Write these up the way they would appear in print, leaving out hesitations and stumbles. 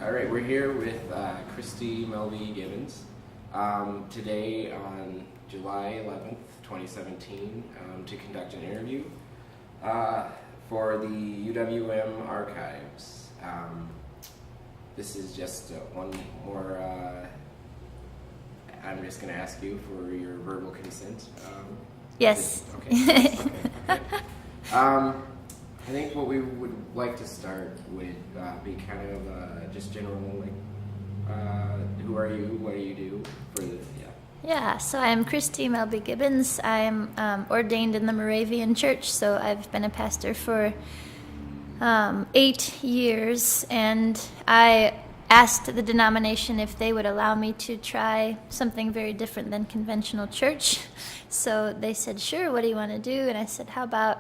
All right, we're here with Christie, Melby, Gibbons. Today on July 11th, 2017, to conduct an interview for the UWM archives. This is just one more, I'm just going to ask you for your verbal consent. Yes. Okay. I think what we would like to start would be kind of just general, who are you, what do you do for the, Yeah, so I'm Christie Melby Gibbons. I'm ordained in the Moravian Church, so I've been a pastor for 8 years, and I asked the denomination if they would allow me to try something very different than conventional church. So they said, sure, what do you want to do? And I said, how about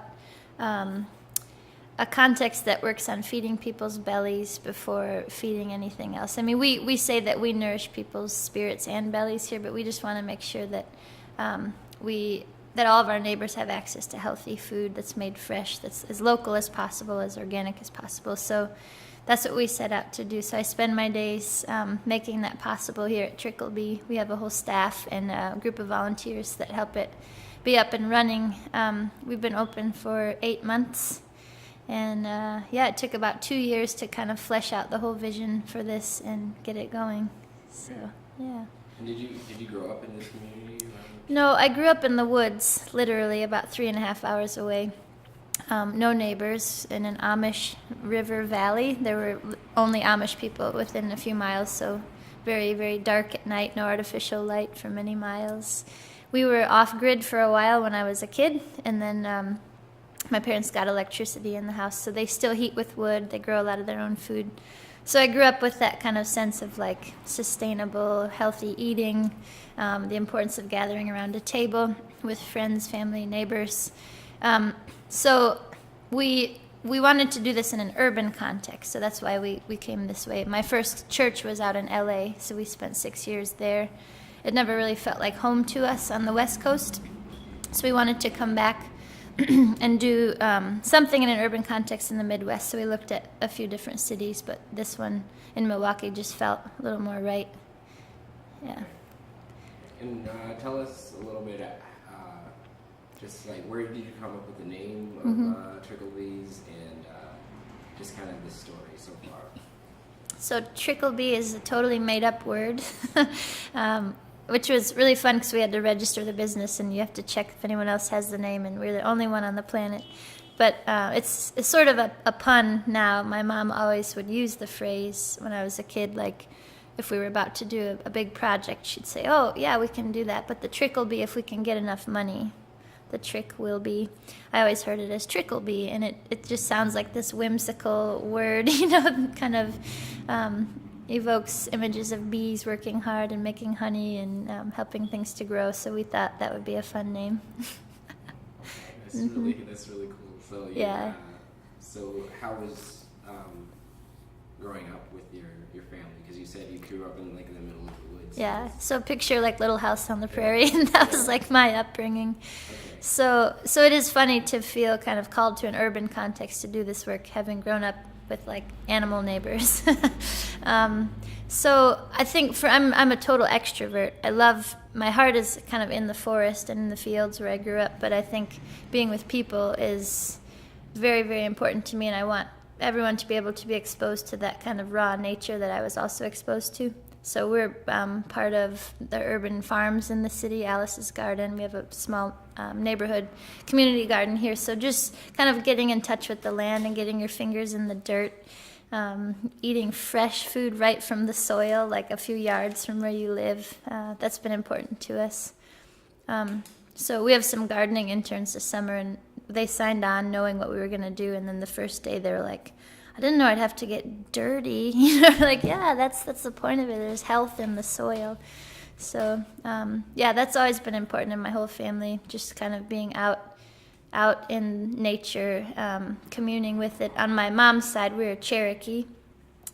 a context that works on feeding people's bellies before feeding anything else. I mean, we say that we nourish people's spirits and bellies here, but we just want to make sure that that all of our neighbors have access to healthy food that's made fresh, that's as local as possible, as organic as possible. So that's what we set out to do. So I spend my days making that possible here at Trickleby. We have a whole staff and a group of volunteers that help it be up and running. We've been open for 8 months. And it took about 2 years to kind of flesh out the whole vision for this and get it going. So, yeah. And did you grow up in this community? No, I grew up in the woods, literally about 3.5 hours away. No neighbors, in an Amish river valley. There were only Amish people within a few miles, so very, very dark at night, no artificial light for many miles. We were off-grid for a while when I was a kid, and then my parents got electricity in the house, so they still heat with wood. They grow a lot of their own food. So I grew up with that kind of sense of like sustainable, healthy eating, the importance of gathering around a table with friends, family, neighbors. So we wanted to do this in an urban context, so that's why we came this way. My first church was out in LA, so we spent 6 years there. It never really felt like home to us on the West Coast, so we wanted to come back and do something in an urban context in the Midwest. So we looked at a few different cities, but this one in Milwaukee just felt a little more right. Yeah. And tell us a little bit, just like where did you come up with the name of Trickleby's, and just kind of the story so far. So Trickleby is a totally made-up word. Which was really fun because we had to register the business, and you have to check if anyone else has the name, and we're the only one on the planet. But it's sort of a pun now. My mom always would use the phrase when I was a kid, like if we were about to do a big project, she'd say, oh, yeah, we can do that, but the trick will be if we can get enough money. The trick will be. I always heard it as Trickleby, and it just sounds like this whimsical word, kind of evokes images of bees working hard and making honey and helping things to grow. So we thought that would be a fun name. That's really cool. So yeah. So how was growing up with your family? Because you said you grew up in the middle of the woods. Yeah. So picture like Little House on the Prairie, and that was like my upbringing. Okay. So it is funny to feel kind of called to an urban context to do this work, having grown up with like animal neighbors. So I think I'm a total extrovert. My heart is kind of in the forest and in the fields where I grew up, but I think being with people is very, very important to me, and I want everyone to be able to be exposed to that kind of raw nature that I was also exposed to. So we're part of the urban farms in the city, Alice's Garden. We have a small neighborhood community garden here. So just kind of getting in touch with the land and getting your fingers in the dirt, eating fresh food right from the soil, like a few yards from where you live. That's been important to us. So we have some gardening interns this summer, and they signed on knowing what we were going to do. And then the first day they were like, I didn't know I'd have to get dirty. Like, yeah, that's the point of it. There's health in the soil. So, that's always been important in my whole family, just kind of being out in nature, communing with it. On my mom's side, we're Cherokee.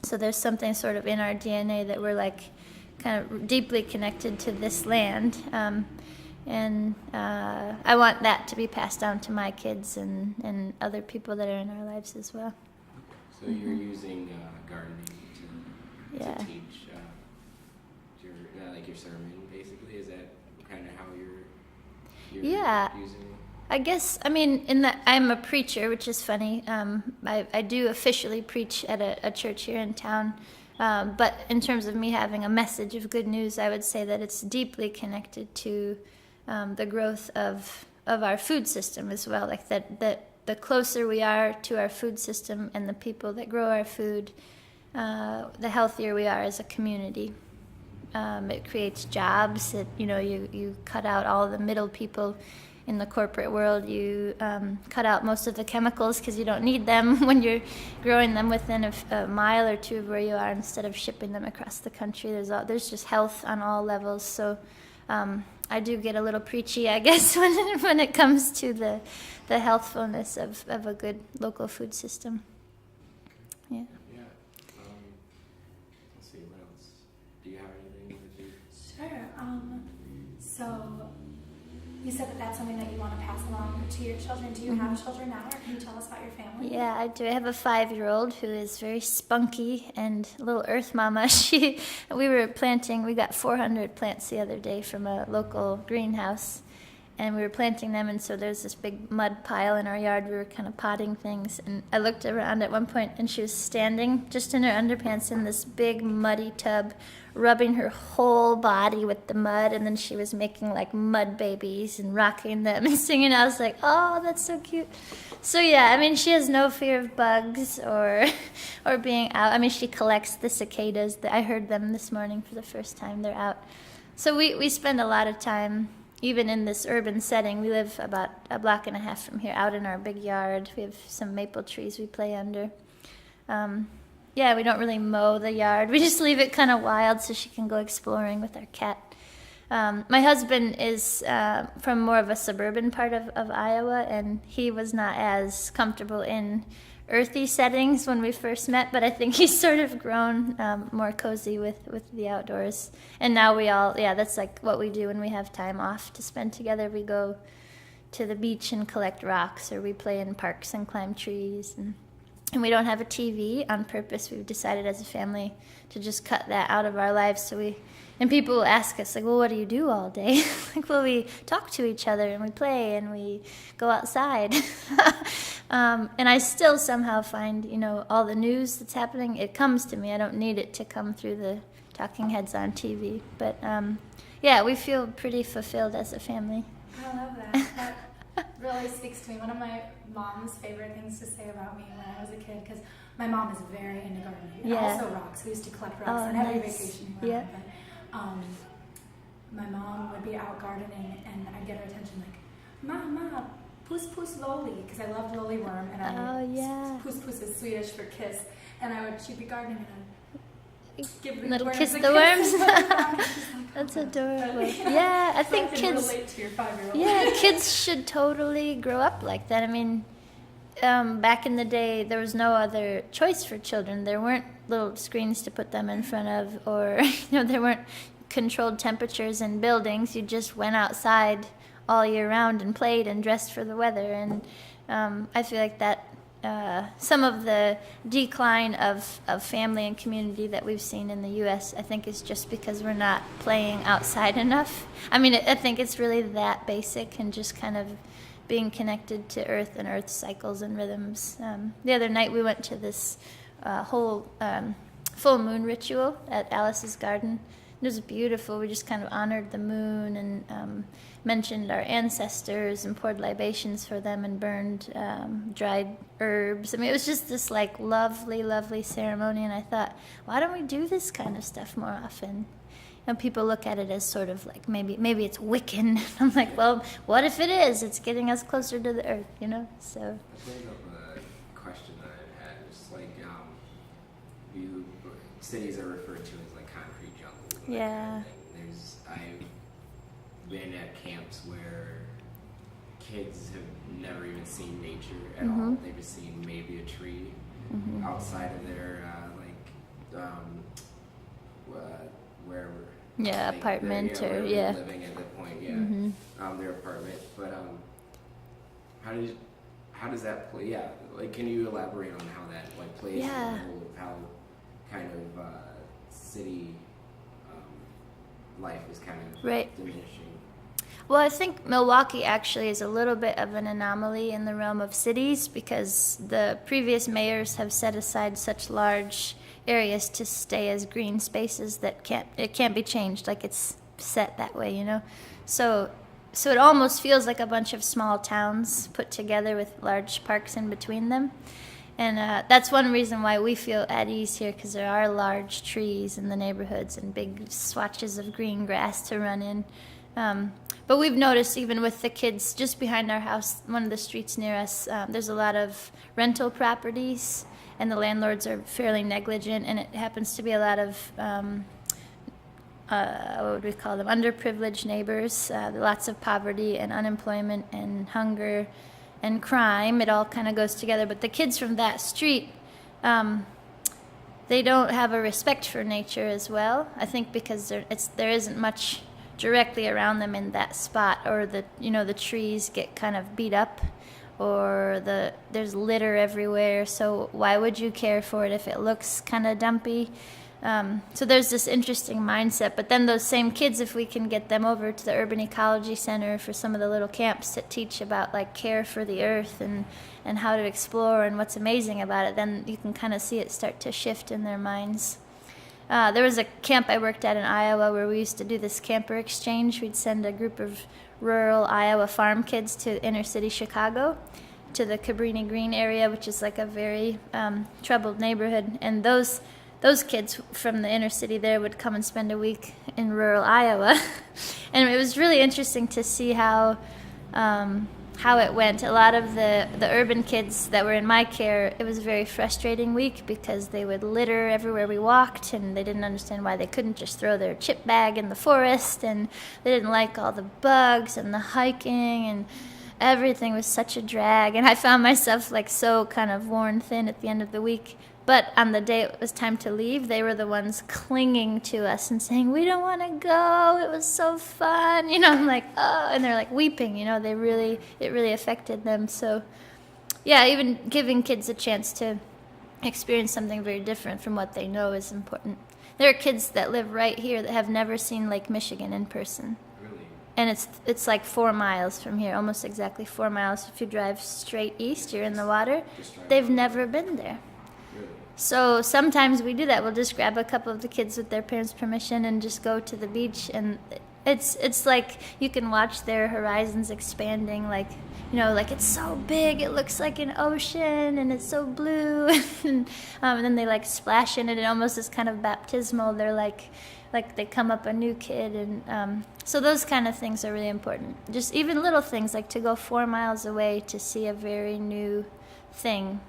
So there's something sort of in our DNA that we're like kind of deeply connected to this land. And I want that to be passed down to my kids and other people that are in our lives as well. So you're using gardening Yeah. to teach your sermon, basically? Is that kind of how you're Yeah. using it? I guess, I mean, in that I'm a preacher, which is funny. I do officially preach at a church here in town. But in terms of me having a message of good news, I would say that it's deeply connected to the growth of our food system as well. Like that the closer we are to our food system and the people that grow our food, the healthier we are as a community. It creates jobs. You cut out all the middle people in the corporate world. You cut out most of the chemicals because you don't need them when you're growing them within a mile or two of where you are instead of shipping them across the country. There's just health on all levels. So I do get a little preachy, I guess, when it comes to the healthfulness of a good local food system. Yeah. Yeah. Let's see, what else? Do you have anything that you... Sure. So you said that that's something that you want to pass along to your children. Do you have children now, or can you tell us about your family? Yeah, I do. I have a 5-year-old who is very spunky and a little earth mama. We got 400 plants the other day from a local greenhouse, and we were planting them, and so there's this big mud pile in our yard. We were kind of potting things, and I looked around at one point, and she was standing just in her underpants in this big muddy tub, rubbing her whole body with the mud, and then she was making like mud babies and rocking them and singing. I was like, oh, that's so cute. So yeah, I mean, she has no fear of bugs or being out. I mean, she collects the cicadas. I heard them this morning for the first time. They're out. So we spend a lot of time, even in this urban setting. We live about a block and a half from here, out in our big yard. We have some maple trees we play under. Yeah, we don't really mow the yard. We just leave it kind of wild so she can go exploring with our cat. My husband is from more of a suburban part of Iowa, and he was not as comfortable in earthy settings when we first met, but I think he's sort of grown more cozy with the outdoors. And now that's like what we do when we have time off to spend together. We go to the beach and collect rocks, or we play in parks and climb trees. And we don't have a TV on purpose. We've decided as a family to just cut that out of our lives. And people will ask us, like, well, what do you do all day? Like, well, we talk to each other, and we play, and we go outside. And I still somehow find, all the news that's happening, it comes to me. I don't need it to come through the talking heads on TV. But, yeah, we feel pretty fulfilled as a family. I love that. That really speaks to me. One of my mom's favorite things to say about me when I was a kid, because my mom is very into gardening. And also rocks. We used to collect rocks on every vacation we went on. But my mom would be out gardening, and I'd get her attention like, "Mama, puss puss loli," because I loved loli worm, and puss puss is Swedish for kiss. And she'd be gardening, and I'd give the little worms kiss a the worms. Like, That's adorable. Yeah, I think I can kids. relate to your 5-year-old. Yeah, kids should totally grow up like that. I mean, back in the day, there was no other choice for children. There weren't little screens to put them in front of, or there weren't controlled temperatures in buildings. You just went outside all year round and played and dressed for the weather. And I feel like that some of the decline of family and community that we've seen in the U.S., I think, is just because we're not playing outside enough. I mean, I think it's really that basic, and just kind of being connected to Earth and Earth cycles and rhythms. The other night we went to this whole full moon ritual at Alice's garden. It was beautiful. We just kind of honored the moon and mentioned our ancestors and poured libations for them and burned dried herbs. I mean, it was just this like lovely, lovely ceremony. And I thought, why don't we do this kind of stuff more often? People look at it as sort of like maybe it's Wiccan. I'm like, well, what if it is? It's getting us closer to the earth, So. That brings up a question that I've had. It's like cities are referred to as like concrete jungles. Yeah. I've been at camps where kids have never even seen nature at all. They've just seen maybe a tree outside of their wherever. Yeah, apartment or yeah. living at that point. Their apartment. But how does that play? Yeah, like, can you elaborate on how that plays? Yeah. How kind of city life is kind of Right. diminishing. Well, I think Milwaukee actually is a little bit of an anomaly in the realm of cities because the previous mayors have set aside such large areas to stay as green spaces that can't be changed. Like it's set that way, you know. So it almost feels like a bunch of small towns put together with large parks in between them. And that's one reason why we feel at ease here, because there are large trees in the neighborhoods and big swatches of green grass to run in. But we've noticed even with the kids just behind our house, one of the streets near us, there's a lot of rental properties, and the landlords are fairly negligent, and it happens to be a lot of, what would we call them, underprivileged neighbors, lots of poverty and unemployment and hunger and crime. It all kind of goes together. But the kids from that street, they don't have a respect for nature as well. I think because there isn't much directly around them in that spot, or the trees get kind of beat up, or there's litter everywhere. So why would you care for it if it looks kind of dumpy? So there's this interesting mindset. But then those same kids, if we can get them over to the Urban Ecology Center for some of the little camps that teach about like care for the earth and how to explore and what's amazing about it, then you can kind of see it start to shift in their minds. There was a camp I worked at in Iowa where we used to do this camper exchange. We'd send a group of rural Iowa farm kids to inner city Chicago, to the Cabrini Green area, which is like a very troubled neighborhood. And those kids from the inner city there would come and spend a week in rural Iowa. And it was really interesting to see how it went. A lot of the urban kids that were in my care, it was a very frustrating week because they would litter everywhere we walked, and they didn't understand why they couldn't just throw their chip bag in the forest, and they didn't like all the bugs and the hiking, and everything was such a drag. And I found myself like so kind of worn thin at the end of the week. But on the day it was time to leave, they were the ones clinging to us and saying, "We don't want to go. It was so fun." You know, I'm like, "Oh," and they're like weeping. You know, it really affected them. So, yeah, even giving kids a chance to experience something very different from what they know is important. There are kids that live right here that have never seen Lake Michigan in person. Really? And it's like 4 miles from here, almost exactly 4 miles. If you drive straight east, you're in the water. They've never been there. So sometimes we do that. We'll just grab a couple of the kids with their parents' permission and just go to the beach, and it's like you can watch their horizons expanding, like, you know, like it's so big, it looks like an ocean, and it's so blue, and then they like splash in it, and almost is kind of baptismal. They're like they come up a new kid, and so those kind of things are really important. Just even little things like to go 4 miles away to see a very new thing.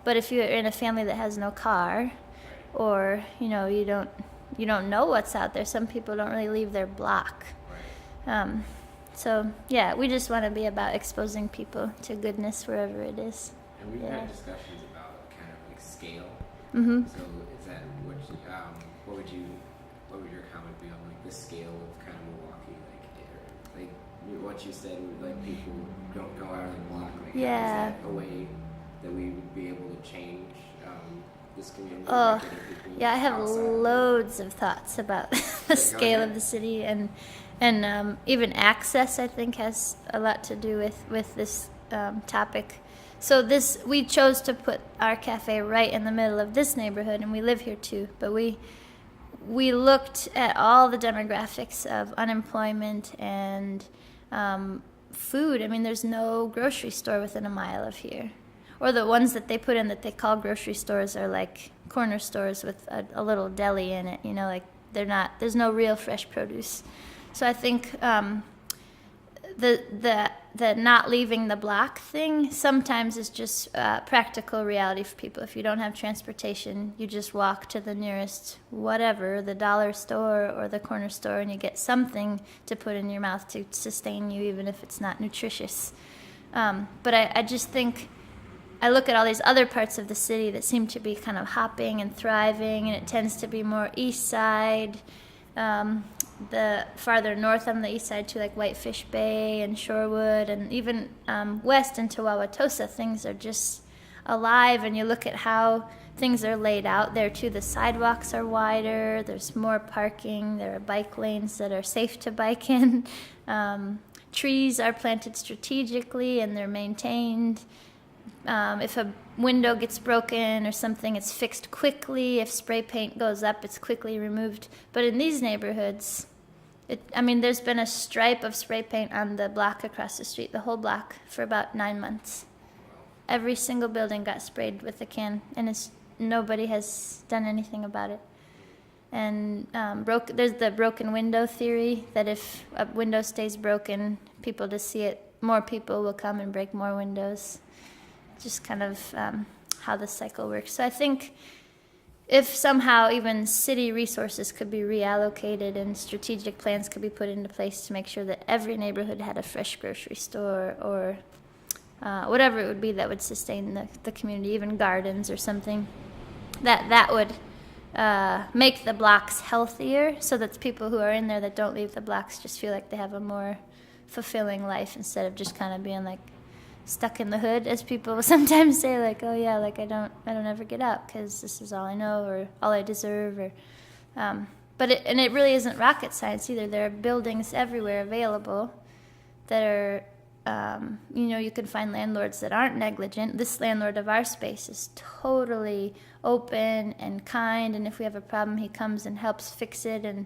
But if you're in a family that has no car, or you know you don't know what's out there, some people don't really leave their block. So yeah, we just want to be about exposing people to goodness wherever it is. And we've had discussions about kind of like scale. Mm-hmm. So is that what would your comment be on like the scale of kind of Milwaukee, like what you said, like people don't go out of the block. Like, Yeah. Is that a way that we would be able to change this community? Oh, getting people yeah, I have outside? loads of thoughts about the scale of the city, and even access, I think, has a lot to do with this topic. So we chose to put our cafe right in the middle of this neighborhood, and we live here too, but we looked at all the demographics of unemployment and food. I mean, there's no grocery store within a mile of here. Or the ones that they put in that they call grocery stores are like corner stores with a little deli in it. You know, like there's no real fresh produce. So I think the not leaving the block thing sometimes is just practical reality for people. If you don't have transportation, you just walk to the nearest whatever, the dollar store or the corner store, and you get something to put in your mouth to sustain you, even if it's not nutritious. But I just think, I look at all these other parts of the city that seem to be kind of hopping and thriving, and it tends to be more east side, the farther north on the east side too, like Whitefish Bay and Shorewood, and even west into Wauwatosa, things are just alive. And you look at how things are laid out there too. The sidewalks are wider, there's more parking, there are bike lanes that are safe to bike in. Trees are planted strategically and they're maintained. If a window gets broken or something, it's fixed quickly. If spray paint goes up, it's quickly removed. But in these neighborhoods, there's been a stripe of spray paint on the block across the street, the whole block, for about 9 months. Every single building got sprayed with a can, and nobody has done anything about it. And there's the broken window theory, that if a window stays broken, people just see it, more people will come and break more windows. Just kind of how the cycle works. So I think if somehow even city resources could be reallocated and strategic plans could be put into place to make sure that every neighborhood had a fresh grocery store or whatever it would be that would sustain the community, even gardens or something, that would make the blocks healthier, so that the people who are in there that don't leave the blocks just feel like they have a more fulfilling life, instead of just kind of being like stuck in the hood, as people sometimes say, like, oh yeah, like I don't ever get out because this is all I know or all I deserve, or but it really isn't rocket science either. There are buildings everywhere available that are you can find landlords that aren't negligent. This landlord of our space is totally open and kind, and if we have a problem, he comes and helps fix it, and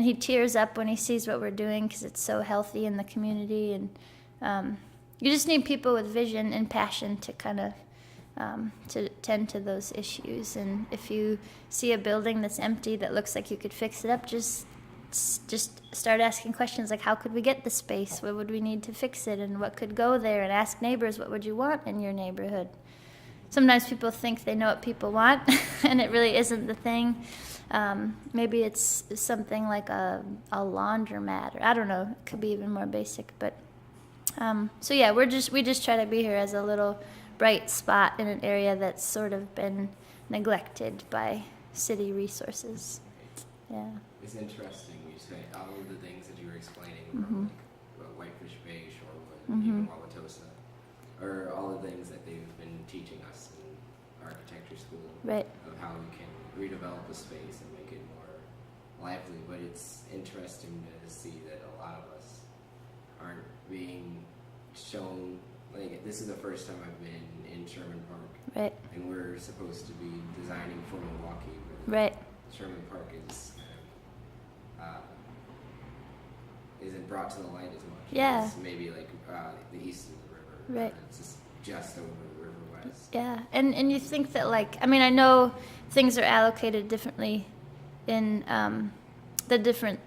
he tears up when he sees what we're doing because it's so healthy in the community. And you just need people with vision and passion to kind of to tend to those issues. And if you see a building that's empty that looks like you could fix it up, just start asking questions like, how could we get the space? What would we need to fix it? And what could go there? And ask neighbors, what would you want in your neighborhood? Sometimes people think they know what people want, and it really isn't the thing. Maybe it's something like a laundromat, or I don't know, it could be even more basic. But so yeah, we just try to be here as a little bright spot in an area that's sort of been neglected by city resources. Yeah. It's interesting you say all of the things that you were explaining, like Whitefish Bay, Shorewood, even Wauwatosa, are all the things that they've been teaching us in architecture school, right, of how we can redevelop the space and make it more lively. But it's interesting to see that a lot of us aren't being shown. Like, this is the first time I've been in Sherman Park, right, and we're supposed to be designing for Milwaukee, but right. Sherman Park is isn't brought to the light as much. Yeah. It's maybe like the east of the river. Right. It's just over the river west. Yeah, and you think that, like, I mean, I know things are allocated differently in the different,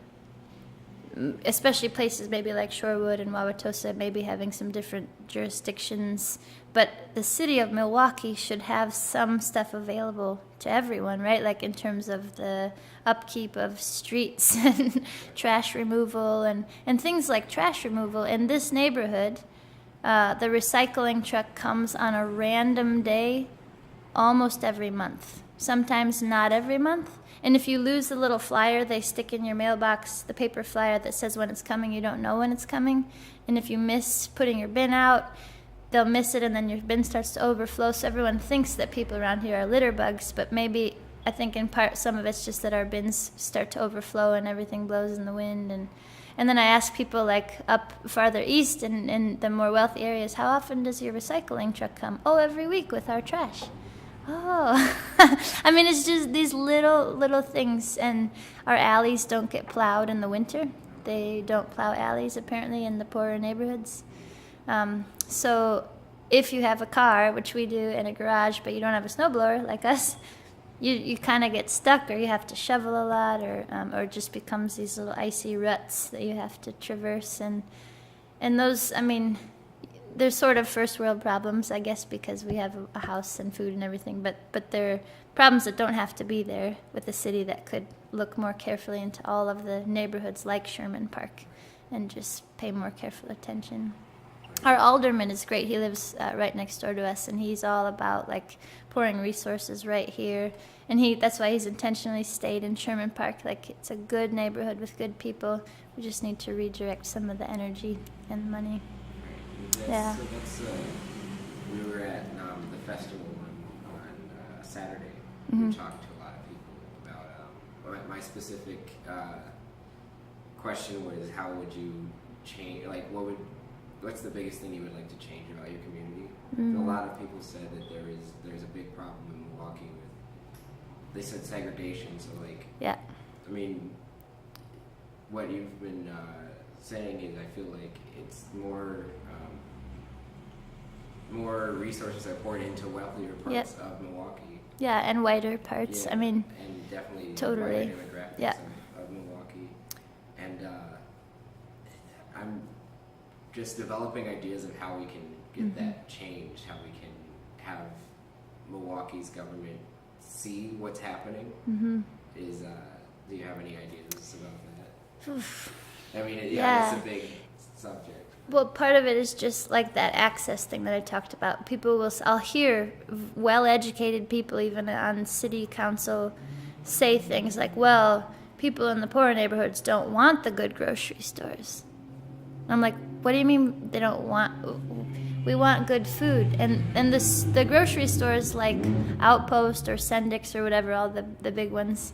especially places maybe like Shorewood and Wauwatosa, maybe having some different jurisdictions, but the city of Milwaukee should have some stuff available to everyone, right? Like in terms of the upkeep of streets and trash removal and things like trash removal. In this neighborhood, the recycling truck comes on a random day almost every month, sometimes not every month. And if you lose the little flyer they stick in your mailbox, the paper flyer that says when it's coming, you don't know when it's coming. And if you miss putting your bin out, they'll miss it, and then your bin starts to overflow. So everyone thinks that people around here are litter bugs, but maybe, I think in part, some of it's just that our bins start to overflow and everything blows in the wind. And then I ask people, like, up farther east in the more wealthy areas, how often does your recycling truck come? Oh, every week with our trash. Oh, I mean, it's just these little things. And our alleys don't get plowed in the winter. They don't plow alleys, apparently, in the poorer neighborhoods. So if you have a car, which we do, in a garage, but you don't have a snowblower like us, you kind of get stuck, or you have to shovel a lot, or it just becomes these little icy ruts that you have to traverse. And those, I mean, they're sort of first world problems, I guess, because we have a house and food and everything, but they're problems that don't have to be there with a city that could look more carefully into all of the neighborhoods like Sherman Park and just pay more careful attention. Our alderman is great. He lives right next door to us, and he's all about, like, pouring resources right here. And that's why he's intentionally stayed in Sherman Park. Like, it's a good neighborhood with good people. We just need to redirect some of the energy and money. So we were at the festival on Saturday. Mm-hmm. We talked to a lot of people about my specific question was, how would you change? Like, what's the biggest thing you would like to change about your community? Mm-hmm. A lot of people said that there's a big problem in Milwaukee with. They said segregation. So like, yeah. I mean, what you've been saying is, I feel like it's more resources are poured into wealthier parts of Milwaukee. Yeah, and whiter parts. Yeah, I mean, and definitely totally. whiter demographics of Milwaukee. And I'm just developing ideas of how we can get that changed, how we can have Milwaukee's government see what's happening. Do you have any ideas about that? I mean, it's a big subject. Well, part of it is just like that access thing that I talked about. I'll hear well-educated people, even on city council, say things like, well, people in the poorer neighborhoods don't want the good grocery stores. I'm like, what do you mean they don't want? We want good food. And the grocery stores like Outpost or Sendik's or whatever, all the big ones,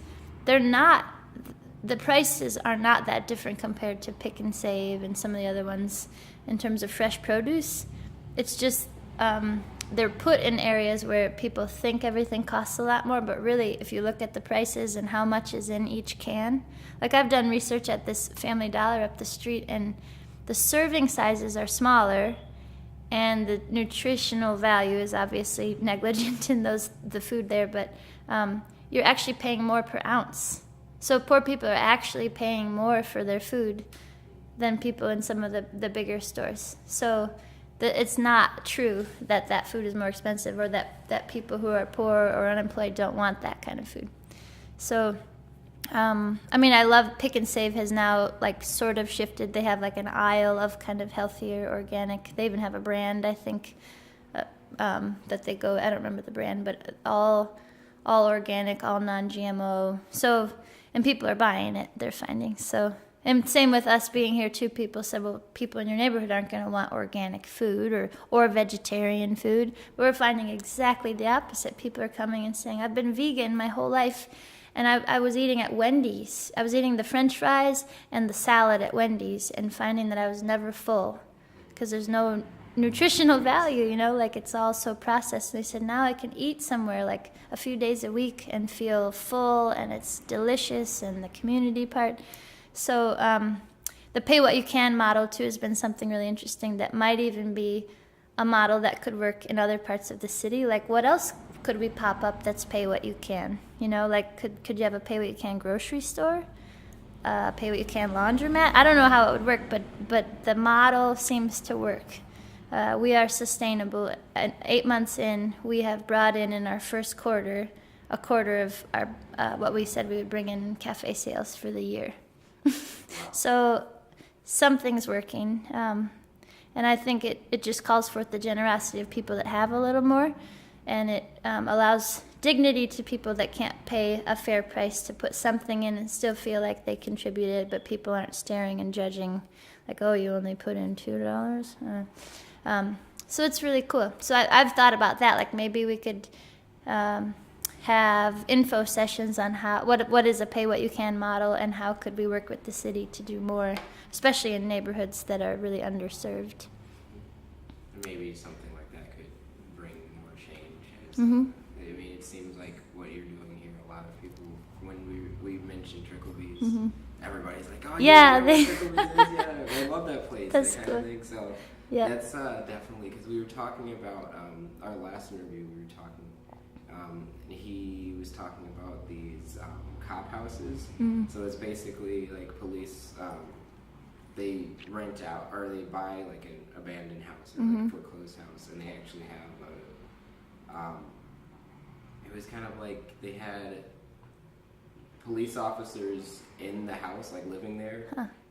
the prices are not that different compared to Pick and Save and some of the other ones in terms of fresh produce. It's just they're put in areas where people think everything costs a lot more, but really, if you look at the prices and how much is in each can, like I've done research at this Family Dollar up the street, and the serving sizes are smaller, and the nutritional value is obviously negligent in the food there, but you're actually paying more per ounce. So poor people are actually paying more for their food than people in some of the bigger stores. So it's not true that food is more expensive, or that people who are poor or unemployed don't want that kind of food. So, I mean, I love Pick and Save has now like sort of shifted. They have like an aisle of kind of healthier, organic. They even have a brand, I think, that they go. I don't remember the brand, but all organic, all non-GMO. So, and people are buying it. They're finding so. And same with us being here too. People said, well, people in your neighborhood aren't going to want organic food or vegetarian food. But we're finding exactly the opposite. People are coming and saying, I've been vegan my whole life, and I was eating at Wendy's. I was eating the French fries and the salad at Wendy's and finding that I was never full because there's no nutritional value, like it's all so processed. And they said, now I can eat somewhere like a few days a week and feel full, and it's delicious, and the community part. So the pay what you can model too has been something really interesting that might even be a model that could work in other parts of the city. Like, what else could we pop up that's pay what you can? Like could you have a pay what you can grocery store? Pay what you can laundromat? I don't know how it would work, but the model seems to work. We are sustainable. 8 months in, we have brought in our first quarter, a quarter of our what we said we would bring in cafe sales for the year. So something's working, and I think it just calls forth the generosity of people that have a little more, and it allows dignity to people that can't pay a fair price to put something in and still feel like they contributed, but people aren't staring and judging like, oh, you only put in $2. So it's really cool. So I've thought about that, like maybe we could have info sessions on what is a pay what you can model, and how could we work with the city to do more, especially in neighborhoods that are really underserved. Maybe something like that could bring more change. I mean, it seems like what you're doing here, a lot of people, when we mentioned Trickleby's, everybody's like, oh yeah, Trickleby's is, I love that place, That's that kind cool. of thing. So that's definitely, because we were talking about our last interview, and he was talking about these cop houses. So it's basically like police, they rent out, or they buy like an abandoned house, or like a foreclosed house, and they actually have it was kind of like they had police officers in the house, like living there,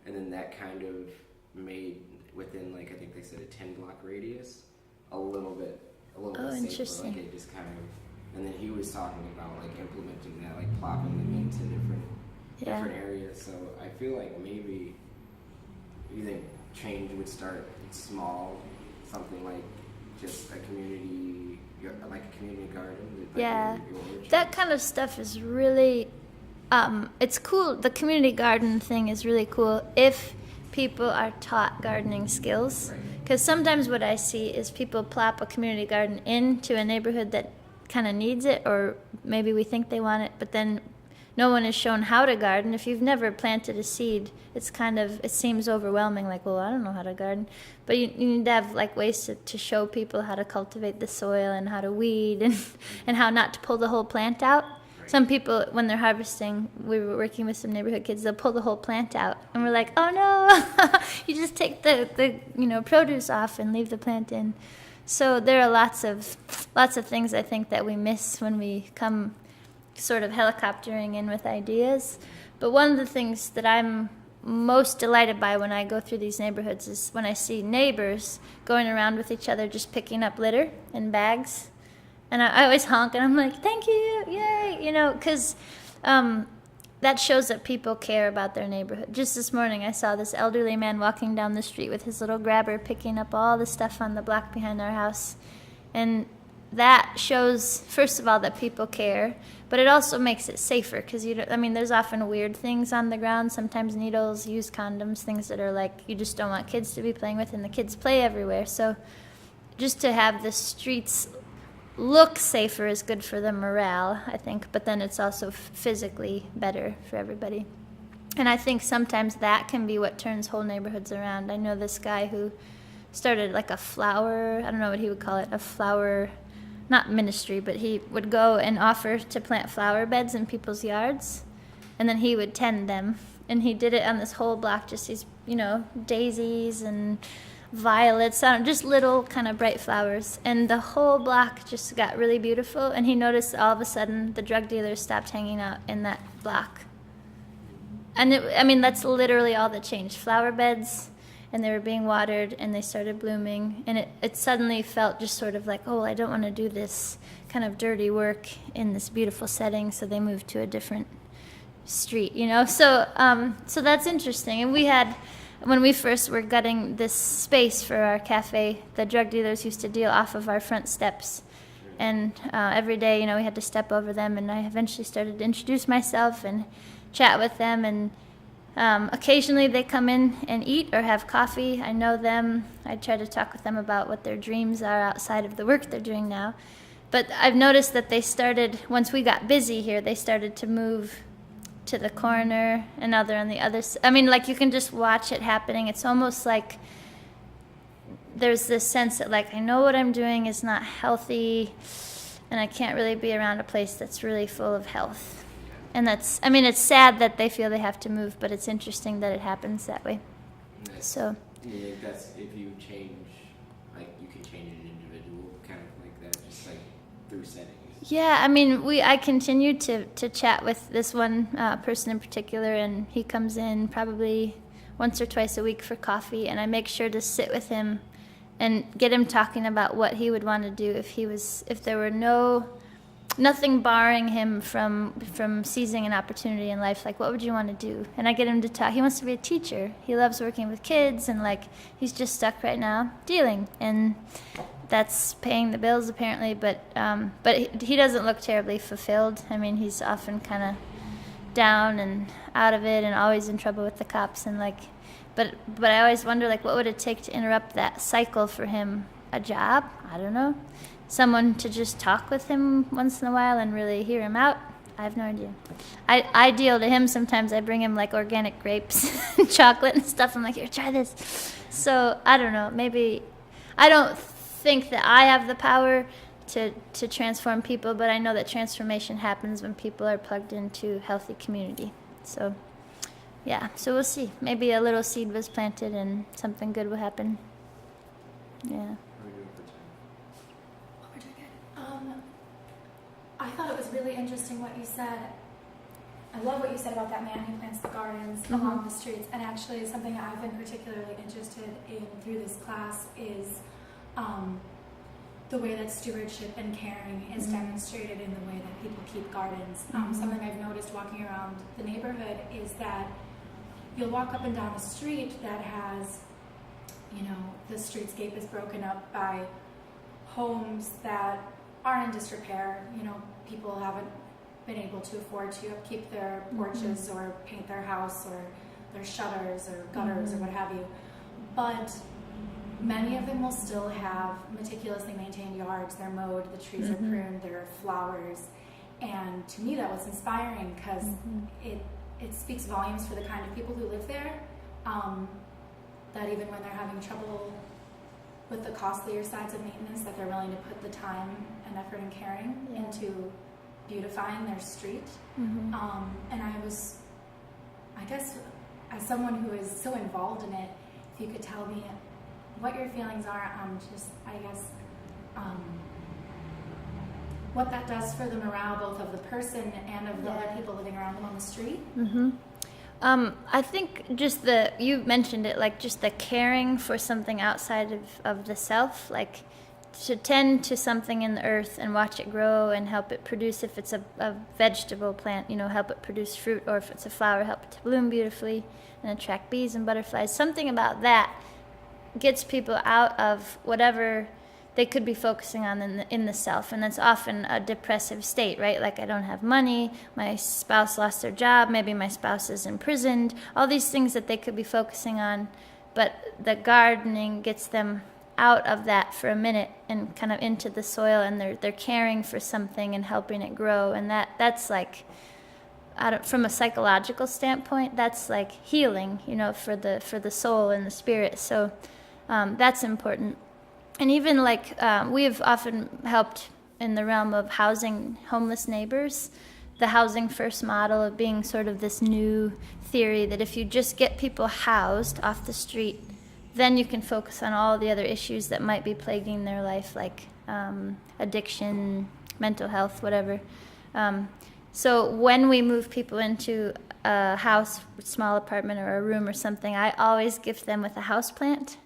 and then that kind of made, within like, I think they said a 10-block radius, a little bit safer. Interesting. Like it just kind of. And then he was talking about like implementing that, like plopping them into different areas. So I feel like maybe you think change would start small, something like just a community like a community garden. Like Yeah, your that kind of stuff is really, it's cool. The community garden thing is really cool if people are taught gardening skills. Because sometimes what I see is people plop a community garden into a neighborhood that kind of needs it, or maybe we think they want it, but then no one is shown how to garden. If you've never planted a seed, it seems overwhelming, like, well, I don't know how to garden. But you need to have like ways to show people how to cultivate the soil and how to weed and how not to pull the whole plant out. Some people, when they're harvesting, we were working with some neighborhood kids, they'll pull the whole plant out. And we're like, oh no, you just take the produce off and leave the plant in. So there are lots of things I think that we miss when we come sort of helicoptering in with ideas. But one of the things that I'm most delighted by when I go through these neighborhoods is when I see neighbors going around with each other just picking up litter in bags. And I always honk and I'm like, thank you, yay, because that shows that people care about their neighborhood. Just this morning I saw this elderly man walking down the street with his little grabber picking up all the stuff on the block behind our house. And that shows, first of all, that people care, but it also makes it safer because there's often weird things on the ground, sometimes needles, used condoms, things that are like you just don't want kids to be playing with, and the kids play everywhere. So just to have the streets look safer is good for the morale, I think, but then it's also physically better for everybody. And I think sometimes that can be what turns whole neighborhoods around. I know this guy who started like a flower, I don't know what he would call it, a flower, not ministry, but he would go and offer to plant flower beds in people's yards, and then he would tend them. And he did it on this whole block, just these, daisies and violets, just little kind of bright flowers. And the whole block just got really beautiful, and he noticed all of a sudden the drug dealers stopped hanging out in that block. And that's literally all that changed. Flower beds, and they were being watered, and they started blooming, and it suddenly felt just sort of like, oh, I don't want to do this kind of dirty work in this beautiful setting, so they moved to a different street, So that's interesting. And we had, when we first were gutting this space for our cafe, the drug dealers used to deal off of our front steps, and every day, we had to step over them, and I eventually started to introduce myself and chat with them, and occasionally they come in and eat or have coffee. I know them. I try to talk with them about what their dreams are outside of the work they're doing now. But I've noticed that they started, once we got busy here, they started to move to the corner, and now they're on the other side. You can just watch it happening. It's almost like there's this sense that, like, I know what I'm doing is not healthy, and I can't really be around a place that's really full of health. And that's, it's sad that they feel they have to move, but it's interesting that it happens that way. So. I think that's, if you change, like, you can change an individual kind of like that, just like through settings. Yeah, I continue to chat with this one person in particular, and he comes in probably once or twice a week for coffee, and I make sure to sit with him and get him talking about what he would want to do if there were nothing barring him from seizing an opportunity in life. Like, what would you want to do? And I get him to talk. He wants to be a teacher. He loves working with kids, and like he's just stuck right now dealing, and that's paying the bills apparently. But he doesn't look terribly fulfilled. He's often kind of down and out of it, and always in trouble with the cops, and like. But I always wonder, like, what would it take to interrupt that cycle for him? A job? I don't know. Someone to just talk with him once in a while and really hear him out? I have no idea. I deal to him sometimes. I bring him like organic grapes and chocolate and stuff. I'm like, here, try this. So I don't know. Maybe I don't think that I have the power to transform people, but I know that transformation happens when people are plugged into healthy community. So yeah, so we'll see. Maybe a little seed was planted and something good will happen. Yeah. I thought it was really interesting what you said. I love what you said about that man who plants the gardens along the streets. And actually, something that I've been particularly interested in through this class is the way that stewardship and caring is demonstrated in the way that people keep gardens. Something I've noticed walking around the neighborhood is that you'll walk up and down a street that has, the streetscape is broken up by homes that are in disrepair. You know, people haven't been able to afford to upkeep their porches or paint their house or their shutters or gutters or what have you. But many of them will still have meticulously maintained yards. They're mowed, the trees are pruned, there are flowers. And to me that was inspiring because it speaks volumes for the kind of people who live there, that even when they're having trouble with the costlier sides of maintenance, that they're willing to put the time and effort and caring into beautifying their street. And I guess as someone who is so involved in it, if you could tell me what your feelings are on just, I guess, what that does for the morale both of the person and of the other people living around them on the street. I think just you mentioned it, like just the caring for something outside of the self, like to tend to something in the earth and watch it grow and help it produce, if it's a vegetable plant, you know, help it produce fruit, or if it's a flower, help it to bloom beautifully and attract bees and butterflies. Something about that gets people out of whatever they could be focusing on in the self, and that's often a depressive state, right? Like, I don't have money, my spouse lost their job, maybe my spouse is imprisoned, all these things that they could be focusing on, but the gardening gets them out of that for a minute and kind of into the soil, and they're caring for something and helping it grow, and that's like, from a psychological standpoint, that's like healing, you know, for the soul and the spirit. So that's important. And even like we have often helped in the realm of housing homeless neighbors, the housing first model of being sort of this new theory that if you just get people housed off the street, then you can focus on all the other issues that might be plaguing their life, like addiction, mental health, whatever. So when we move people into a house, small apartment or a room or something, I always gift them with a house plant.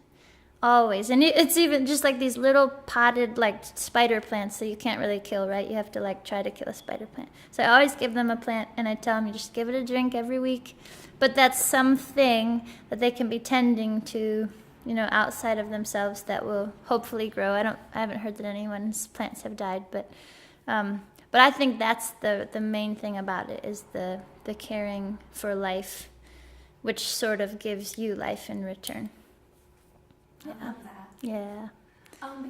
Always. And it's even just like these little potted like spider plants that you can't really kill, right? You have to like try to kill a spider plant. So I always give them a plant, and I tell them you just give it a drink every week. But that's something that they can be tending to, you know, outside of themselves that will hopefully grow. I haven't heard that anyone's plants have died, but I think that's the main thing about it, is the caring for life, which sort of gives you life in return. I love that. Yeah.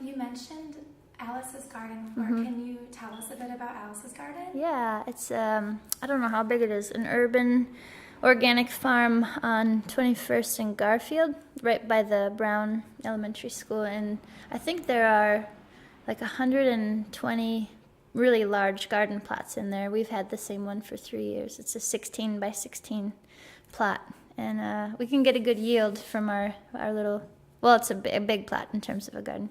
You mentioned Alice's garden before. Can you tell us a bit about Alice's garden? Yeah, it's I don't know how big it is, an urban organic farm on 21st and Garfield, right by the Brown Elementary School, and I think there are like 120 really large garden plots in there. We've had the same one for 3 years. It's a 16 by 16 plot, and we can get a good yield from our little. Well, it's a big plot in terms of a garden.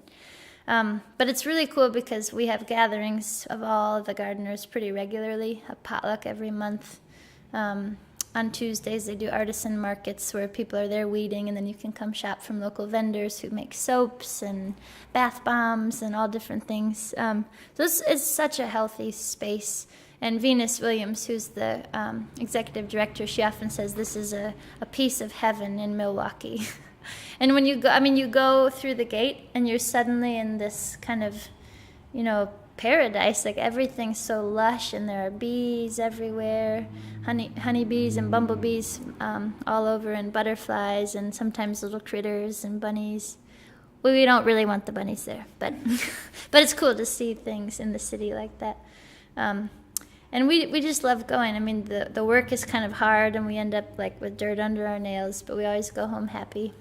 But it's really cool because we have gatherings of all of the gardeners pretty regularly, a potluck every month. On Tuesdays, they do artisan markets where people are there weeding, and then you can come shop from local vendors who make soaps and bath bombs and all different things. So it's such a healthy space. And Venus Williams, who's the executive director, she often says this is a piece of heaven in Milwaukee. And when you go through the gate and you're suddenly in this kind of, you know, paradise. Like, everything's so lush, and there are bees everywhere, honeybees and bumblebees all over, and butterflies, and sometimes little critters and bunnies. We don't really want the bunnies there, but but it's cool to see things in the city like that. And we just love going. I mean, the work is kind of hard, and we end up like with dirt under our nails, but we always go home happy.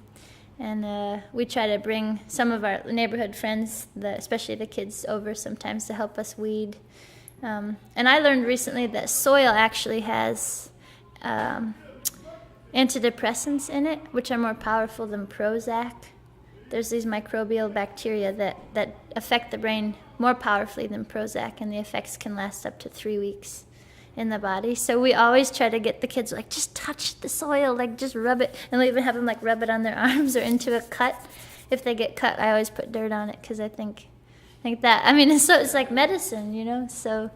And we try to bring some of our neighborhood friends, especially the kids, over sometimes to help us weed. And I learned recently that soil actually has antidepressants in it, which are more powerful than Prozac. There's these microbial bacteria that affect the brain more powerfully than Prozac, and the effects can last up to 3 weeks in the body. So we always try to get the kids, like, just touch the soil, like, just rub it. And we even have them, like, rub it on their arms or into a cut. If they get cut, I always put dirt on it, because I think that, I mean, it's like medicine, you know? So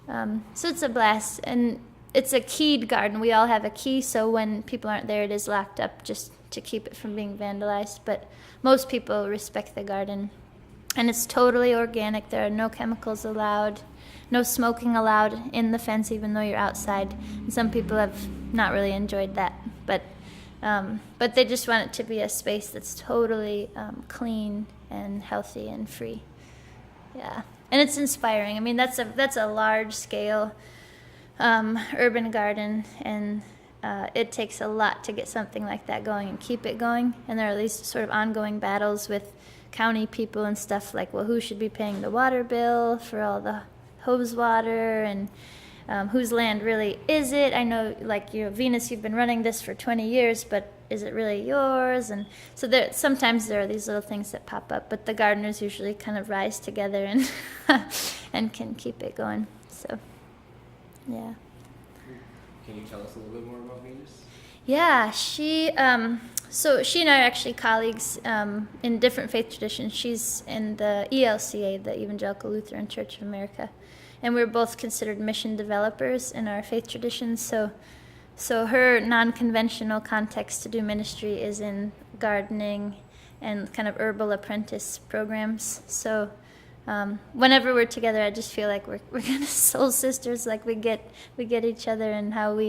it's a blast. And it's a keyed garden. We all have a key, so when people aren't there, it is locked up just to keep it from being vandalized. But most people respect the garden. And it's totally organic. There are no chemicals allowed, no smoking allowed in the fence, even though you're outside. And some people have not really enjoyed that, but they just want it to be a space that's totally clean and healthy and free. Yeah, and it's inspiring. I mean, that's a large scale urban garden, and it takes a lot to get something like that going and keep it going. And there are these sort of ongoing battles with county people and stuff like, well, who should be paying the water bill for all the hose water, and whose land really is it? I know, like, Venus, you've been running this for 20 years, but is it really yours? And so sometimes there are these little things that pop up, but the gardeners usually kind of rise together and and can keep it going. So, yeah. Can you tell us a little bit more about Venus? Yeah, so she and I are actually colleagues in different faith traditions. She's in the ELCA, the Evangelical Lutheran Church of America, and we're both considered mission developers in our faith traditions. So her non-conventional context to do ministry is in gardening and kind of herbal apprentice programs. So whenever we're together, I just feel like we're kind of soul sisters. Like we get each other, and how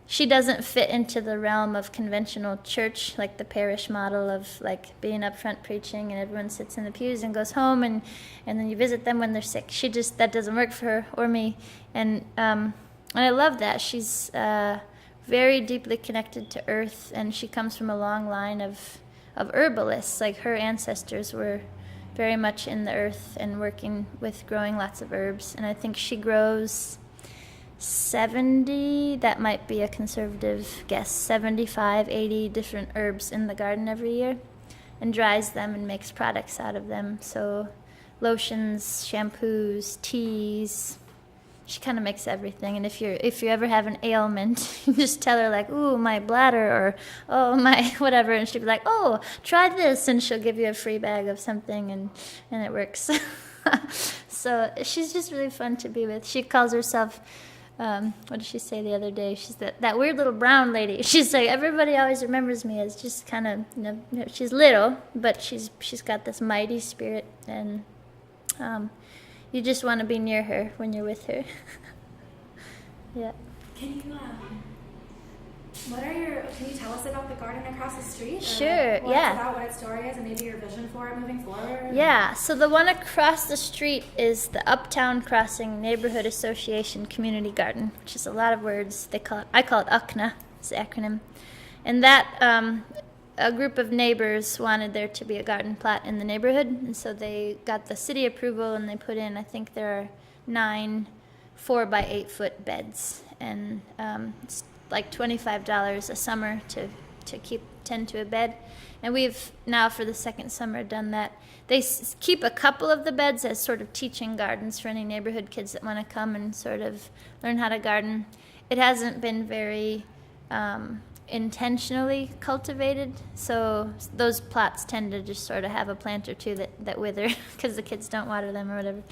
she doesn't fit into the realm of conventional church, like the parish model of like being up front preaching and everyone sits in the pews and goes home, and then you visit them when they're sick. That doesn't work for her or me, and I love that. She's very deeply connected to earth, and she comes from a long line of herbalists. Like her ancestors were very much in the earth and working with growing lots of herbs, and I think she grows 70, that might be a conservative guess, 75, 80 different herbs in the garden every year, and dries them and makes products out of them. So lotions, shampoos, teas. She kind of makes everything. And if you ever have an ailment, you just tell her like, ooh, my bladder, or oh, my whatever, and she'll be like, oh, try this, and she'll give you a free bag of something, and it works. So she's just really fun to be with. She calls herself, what did she say the other day? She's that weird little brown lady. She's like, everybody always remembers me as just kind of, she's little, but she's got this mighty spirit, and you just want to be near her when you're with her. Yeah. Can you tell us about the garden across the street? Sure, what yeah. It's about, what its story is, and maybe your vision for it moving forward? Yeah, so the one across the street is the Uptown Crossing Neighborhood Association Community Garden, which is a lot of words. I call it UCNA, it's the acronym. And that, a group of neighbors wanted there to be a garden plot in the neighborhood, and so they got the city approval, and they put in, I think there are 9 4-by-8-foot beds, and it's like $25 a summer to tend to a bed. And we've now for the second summer done that. They keep a couple of the beds as sort of teaching gardens for any neighborhood kids that want to come and sort of learn how to garden. It hasn't been very intentionally cultivated, so those plots tend to just sort of have a plant or two that wither because the kids don't water them or whatever.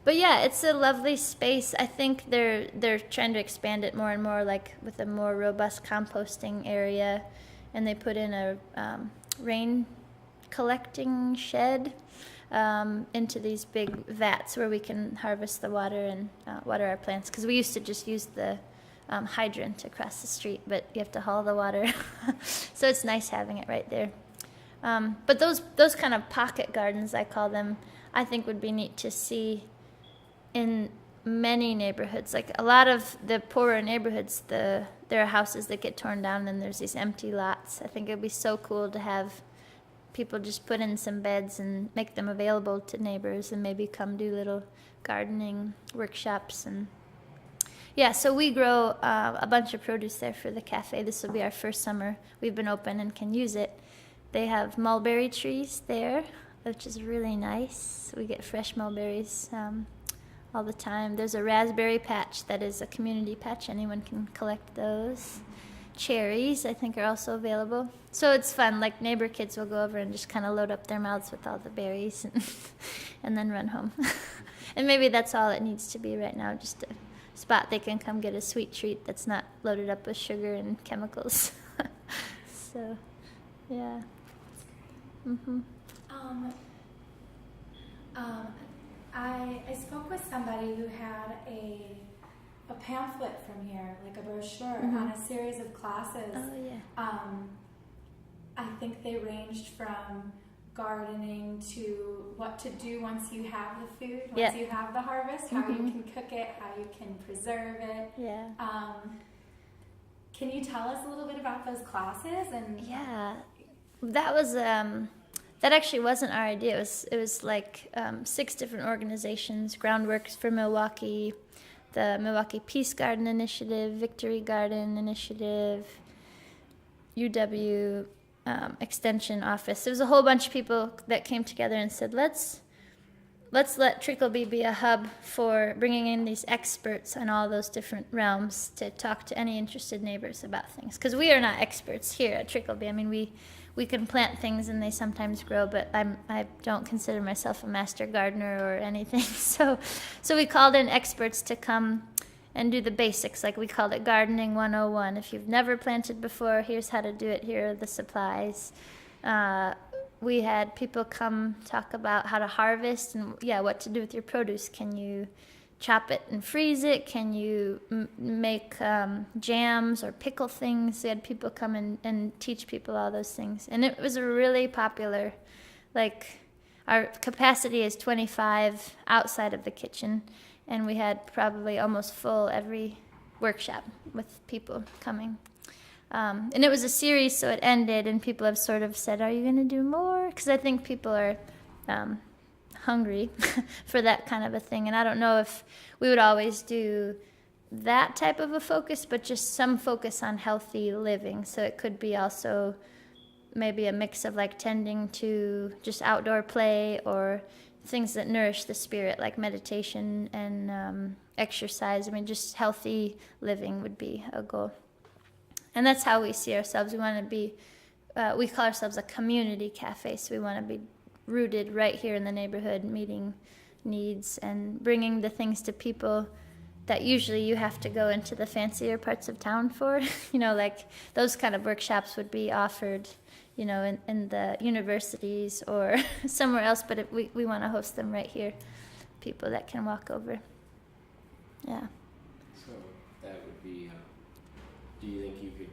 But yeah, it's a lovely space. I think they're trying to expand it more and more, like with a more robust composting area, and they put in a rain collecting shed into these big vats where we can harvest the water and water our plants, because we used to just use the hydrant across the street, but you have to haul the water. So it's nice having it right there. But those kind of pocket gardens, I call them, I think would be neat to see in many neighborhoods. Like a lot of the poorer neighborhoods, there are houses that get torn down and there's these empty lots. I think it would be so cool to have people just put in some beds and make them available to neighbors, and maybe come do little gardening workshops. And yeah, so we grow a bunch of produce there for the cafe. This will be our first summer we've been open and can use it. They have mulberry trees there, which is really nice. We get fresh mulberries all the time. There's a raspberry patch that is a community patch. Anyone can collect those. Cherries, I think, are also available. So it's fun. Like neighbor kids will go over and just kind of load up their mouths with all the berries and then run home. And maybe that's all it needs to be right now, just a spot they can come get a sweet treat that's not loaded up with sugar and chemicals. So, yeah. Mm-hmm. I spoke with somebody who had a pamphlet from here, like a brochure, on a series of classes. Oh, yeah. I think they ranged from gardening to what to do once you have the food, once you have the harvest, how you can cook it, how you can preserve it. Yeah. Can you tell us a little bit about those classes? And yeah, that was that actually wasn't our idea. It was like 6 different organizations: Groundworks for Milwaukee, the Milwaukee Peace Garden Initiative, Victory Garden Initiative, UW Extension Office. There was a whole bunch of people that came together and said, let's let Tricklebee be a hub for bringing in these experts in all those different realms to talk to any interested neighbors about things. Because we are not experts here at Tricklebee. I mean, we can plant things and they sometimes grow, but I don't consider myself a master gardener or anything. So we called in experts to come and do the basics. Like, we called it Gardening 101. If you've never planted before, here's how to do it. Here are the supplies. We had people come talk about how to harvest and what to do with your produce. Can you chop it and freeze it? Can you make jams or pickle things? We had people come and teach people all those things. And it was a really popular, like, our capacity is 25 outside of the kitchen. And we had probably almost full every workshop with people coming. And it was a series, so it ended, and people have sort of said, are you going to do more? Because I think people are hungry for that kind of a thing. And I don't know if we would always do that type of a focus, but just some focus on healthy living. So it could be also maybe a mix of like tending to just outdoor play or things that nourish the spirit, like meditation and exercise. I mean, just healthy living would be a goal. And that's how we see ourselves. We want to be, we call ourselves a community cafe, so we want to be rooted right here in the neighborhood, meeting needs and bringing the things to people that usually you have to go into the fancier parts of town for. Like those kind of workshops would be offered, in the universities or somewhere else, but we want to host them right here, people that can walk over. Yeah. So that would be, do you think you could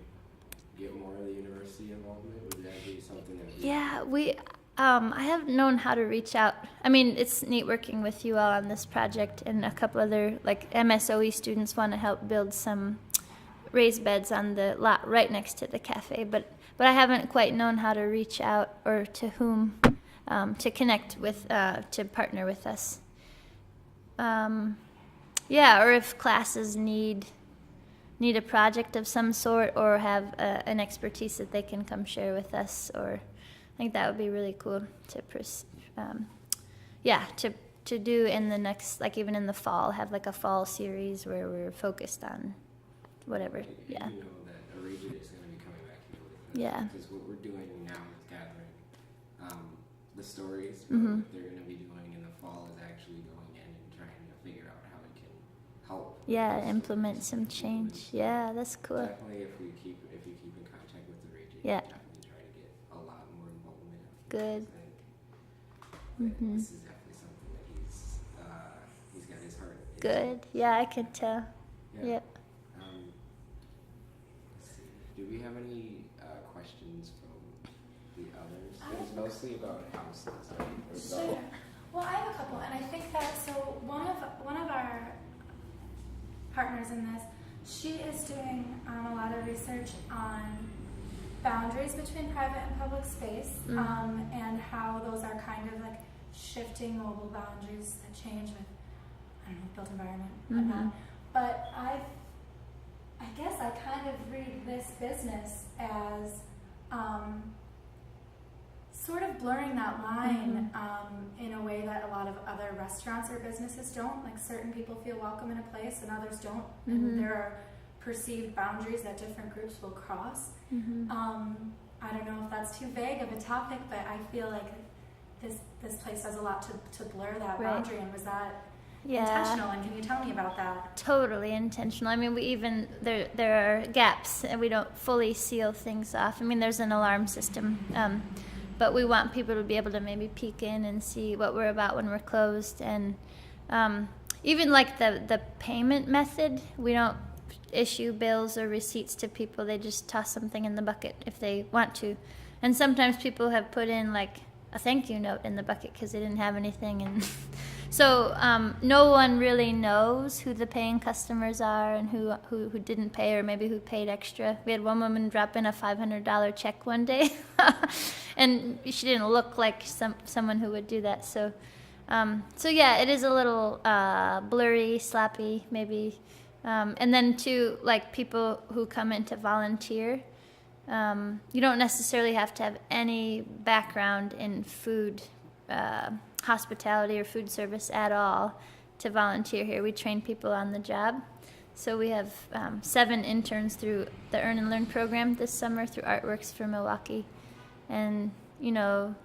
get more of the university involvement? Would that be something that I have known how to reach out. I mean, it's neat working with you all on this project, and a couple other, like, MSOE students want to help build some raised beds on the lot right next to the cafe, but I haven't quite known how to reach out or to whom to connect with, to partner with us. Or if classes need a project of some sort or have an expertise that they can come share with us, or I think that would be really cool to do in the next, like even in the fall, have like a fall series where we're focused on whatever. You know that Arabia is going to be coming back here with us. Yeah. Because what we're doing now is gathering the stories, but what they're going to be doing in the fall is actually going in and trying to figure out how it can help. Yeah, implement some change. Yeah, that's cool. Definitely, if you keep in contact with the region, definitely try to get a lot more involvement. Good. This is definitely something that he's got his heart in. Good. Yeah, I could tell. Yeah. Yep. Let's see. Do we have any questions from the others? It was mostly about houses, right? Sure. Well, I have a couple, and I think that one of our partners in this, she is doing a lot of research on boundaries between private and public space, and how those are kind of like shifting mobile boundaries that change with, built environment and whatnot. But I guess I kind of read this business as sort of blurring that line in a way that a lot of other restaurants or businesses don't. Like, certain people feel welcome in a place and others don't, and there are perceived boundaries that different groups will cross. I don't know if that's too vague of a topic, but I feel like this place does a lot to blur that boundary. And was that intentional? And can you tell me about that? Totally intentional. I mean, we even there are gaps, and we don't fully seal things off. I mean, there's an alarm system but we want people to be able to maybe peek in and see what we're about when we're closed. And even like the payment method, we don't issue bills or receipts to people. They just toss something in the bucket if they want to. And sometimes people have put in like a thank you note in the bucket because they didn't have anything. And so no one really knows who the paying customers are and who didn't pay, or maybe who paid extra. We had one woman drop in a $500 check one day, and she didn't look like someone who would do that. So yeah, it is a little blurry, sloppy, maybe. And then too, like people who come in to volunteer, you don't necessarily have to have any background in food, hospitality or food service at all to volunteer here. We train people on the job. So we have 7 interns through the Earn and Learn program this summer through Artworks for Milwaukee. And, you know,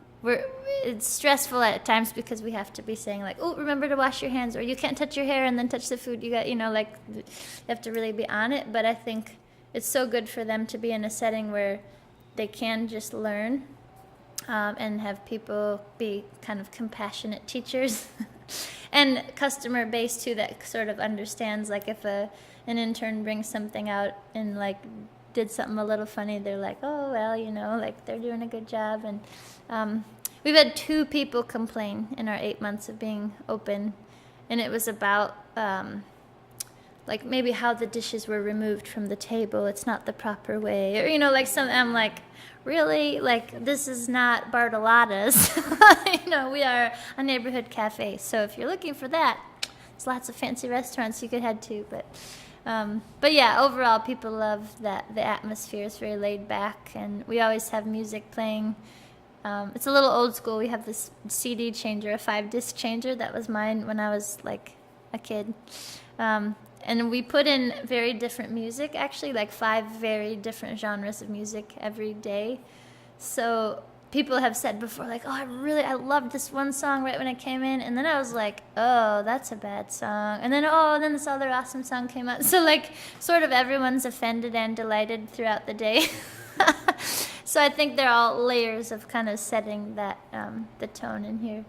it's stressful at times because we have to be saying like, oh, remember to wash your hands, or you can't touch your hair and then touch the food. You got, you know, like you have to really be on it. But I think it's so good for them to be in a setting where they can just learn and have people be kind of compassionate teachers and customer base too that sort of understands, like if an intern brings something out and like did something a little funny, they're like, oh, well, you know, like they're doing a good job. And we've had 2 people complain in our 8 months of being open, and it was about like maybe how the dishes were removed from the table. It's not the proper way, or, you know, like I'm like, really? Like, this is not Bartolotta's. You know, we are a neighborhood cafe. So if you're looking for that, there's lots of fancy restaurants you could head to. But yeah, overall, people love that the atmosphere is very laid back, and we always have music playing. It's a little old school. We have this CD changer, a 5-disc changer. That was mine when I was like a kid. And we put in very different music, actually, like 5 very different genres of music every day. So people have said before, like, oh, I loved this one song right when it came in. And then I was like, oh, that's a bad song. And then, then this other awesome song came out. So, like, sort of everyone's offended and delighted throughout the day. So I think they're all layers of kind of setting that, the tone in here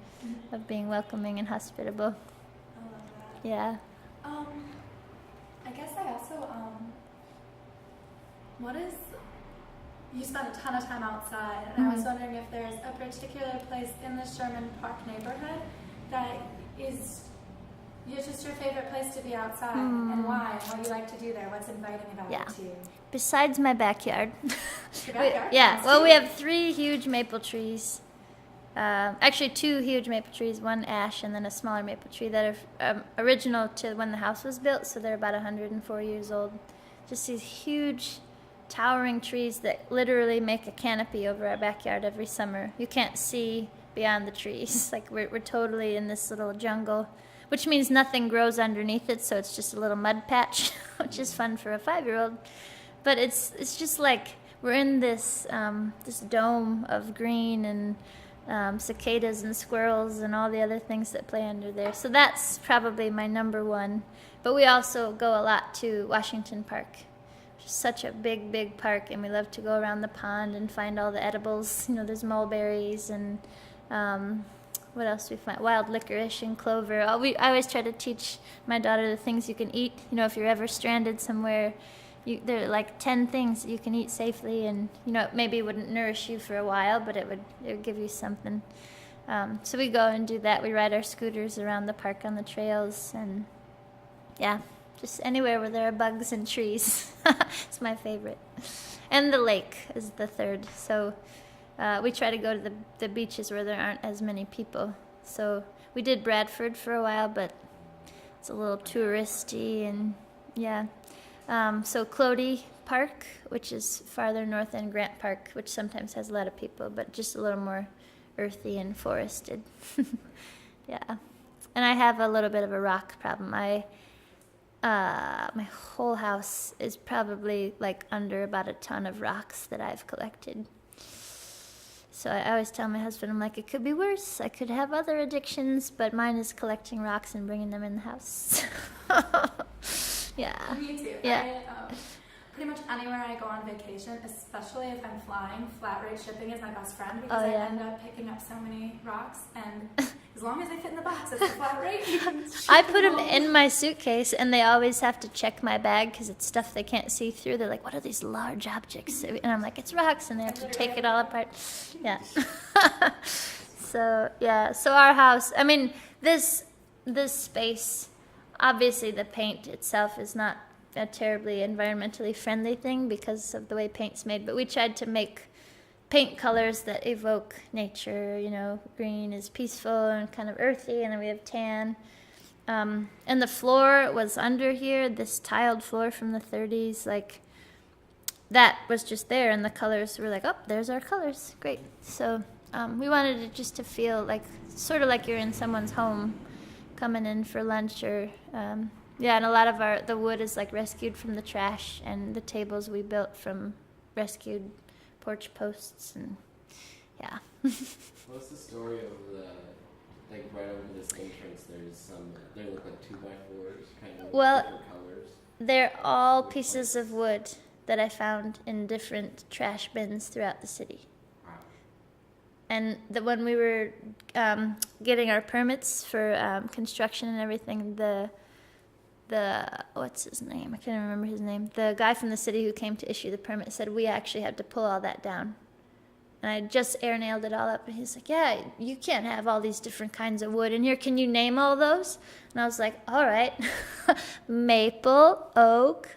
of being welcoming and hospitable. I love that. Yeah. I guess I also, you spent a ton of time outside, and I was wondering if there's a particular place in the Sherman Park neighborhood that is just your favorite place to be outside, and why, and what you like to do there, what's inviting about it to you. Besides my backyard. Your backyard? Yeah, well, we have 3 huge maple trees. Actually 2 huge maple trees, 1 ash and then a smaller maple tree that are original to when the house was built, so they're about 104 years old. Just these huge towering trees that literally make a canopy over our backyard every summer. You can't see beyond the trees. Like we're totally in this little jungle, which means nothing grows underneath it, so it's just a little mud patch, which is fun for a 5-year-old. But it's just like we're in this this dome of green and cicadas and squirrels and all the other things that play under there. So that's probably my number one. But we also go a lot to Washington Park. It's such a big, big park, and we love to go around the pond and find all the edibles. You know, there's mulberries and what else do we find? Wild licorice and clover. I always try to teach my daughter the things you can eat. You know, if you're ever stranded somewhere, there are like 10 things that you can eat safely, and you know, maybe it wouldn't nourish you for a while, but it would give you something. So we go and do that. We ride our scooters around the park on the trails, and yeah, just anywhere where there are bugs and trees. It's my favorite. And the lake is the third. So we try to go to the beaches where there aren't as many people. So we did Bradford for a while, but it's a little touristy, and yeah. So Clody Park, which is farther north, and Grant Park, which sometimes has a lot of people, but just a little more earthy and forested. Yeah. And I have a little bit of a rock problem. My whole house is probably like under about a ton of rocks that I've collected. So I always tell my husband, I'm like, it could be worse. I could have other addictions, but mine is collecting rocks and bringing them in the house. Yeah. Me too. Yeah. pretty much anywhere I go on vacation, especially if I'm flying, flat rate shipping is my best friend because I end up picking up so many rocks, and as long as they fit in the box, it's a flat rate. I put them in my suitcase, and they always have to check my bag because it's stuff they can't see through. They're like, what are these large objects? And I'm like, it's rocks, and they have to take it all apart. Yeah. So our house, I mean, this space, obviously the paint itself is not a terribly environmentally friendly thing because of the way paint's made, but we tried to make paint colors that evoke nature. You know, green is peaceful and kind of earthy, and then we have tan. And the floor was under here, this tiled floor from the 30s, like that was just there, and the colors were like, oh, there's our colors, great. So we wanted it just to feel like, sort of like you're in someone's home coming in for lunch, or and a lot of the wood is like rescued from the trash, and the tables we built from rescued porch posts, and yeah. What's the story of the, like right over this entrance, there's some, they look like 2x4s, kind of different colors. They're all pieces of wood that I found in different trash bins throughout the city. Wow. And when we were getting our permits for construction and everything, the what's his name? I can't even remember his name. The guy from the city who came to issue the permit said we actually had to pull all that down. And I just air nailed it all up, and he's like, yeah, you can't have all these different kinds of wood in here. Can you name all those? And I was like, all right. Maple, oak,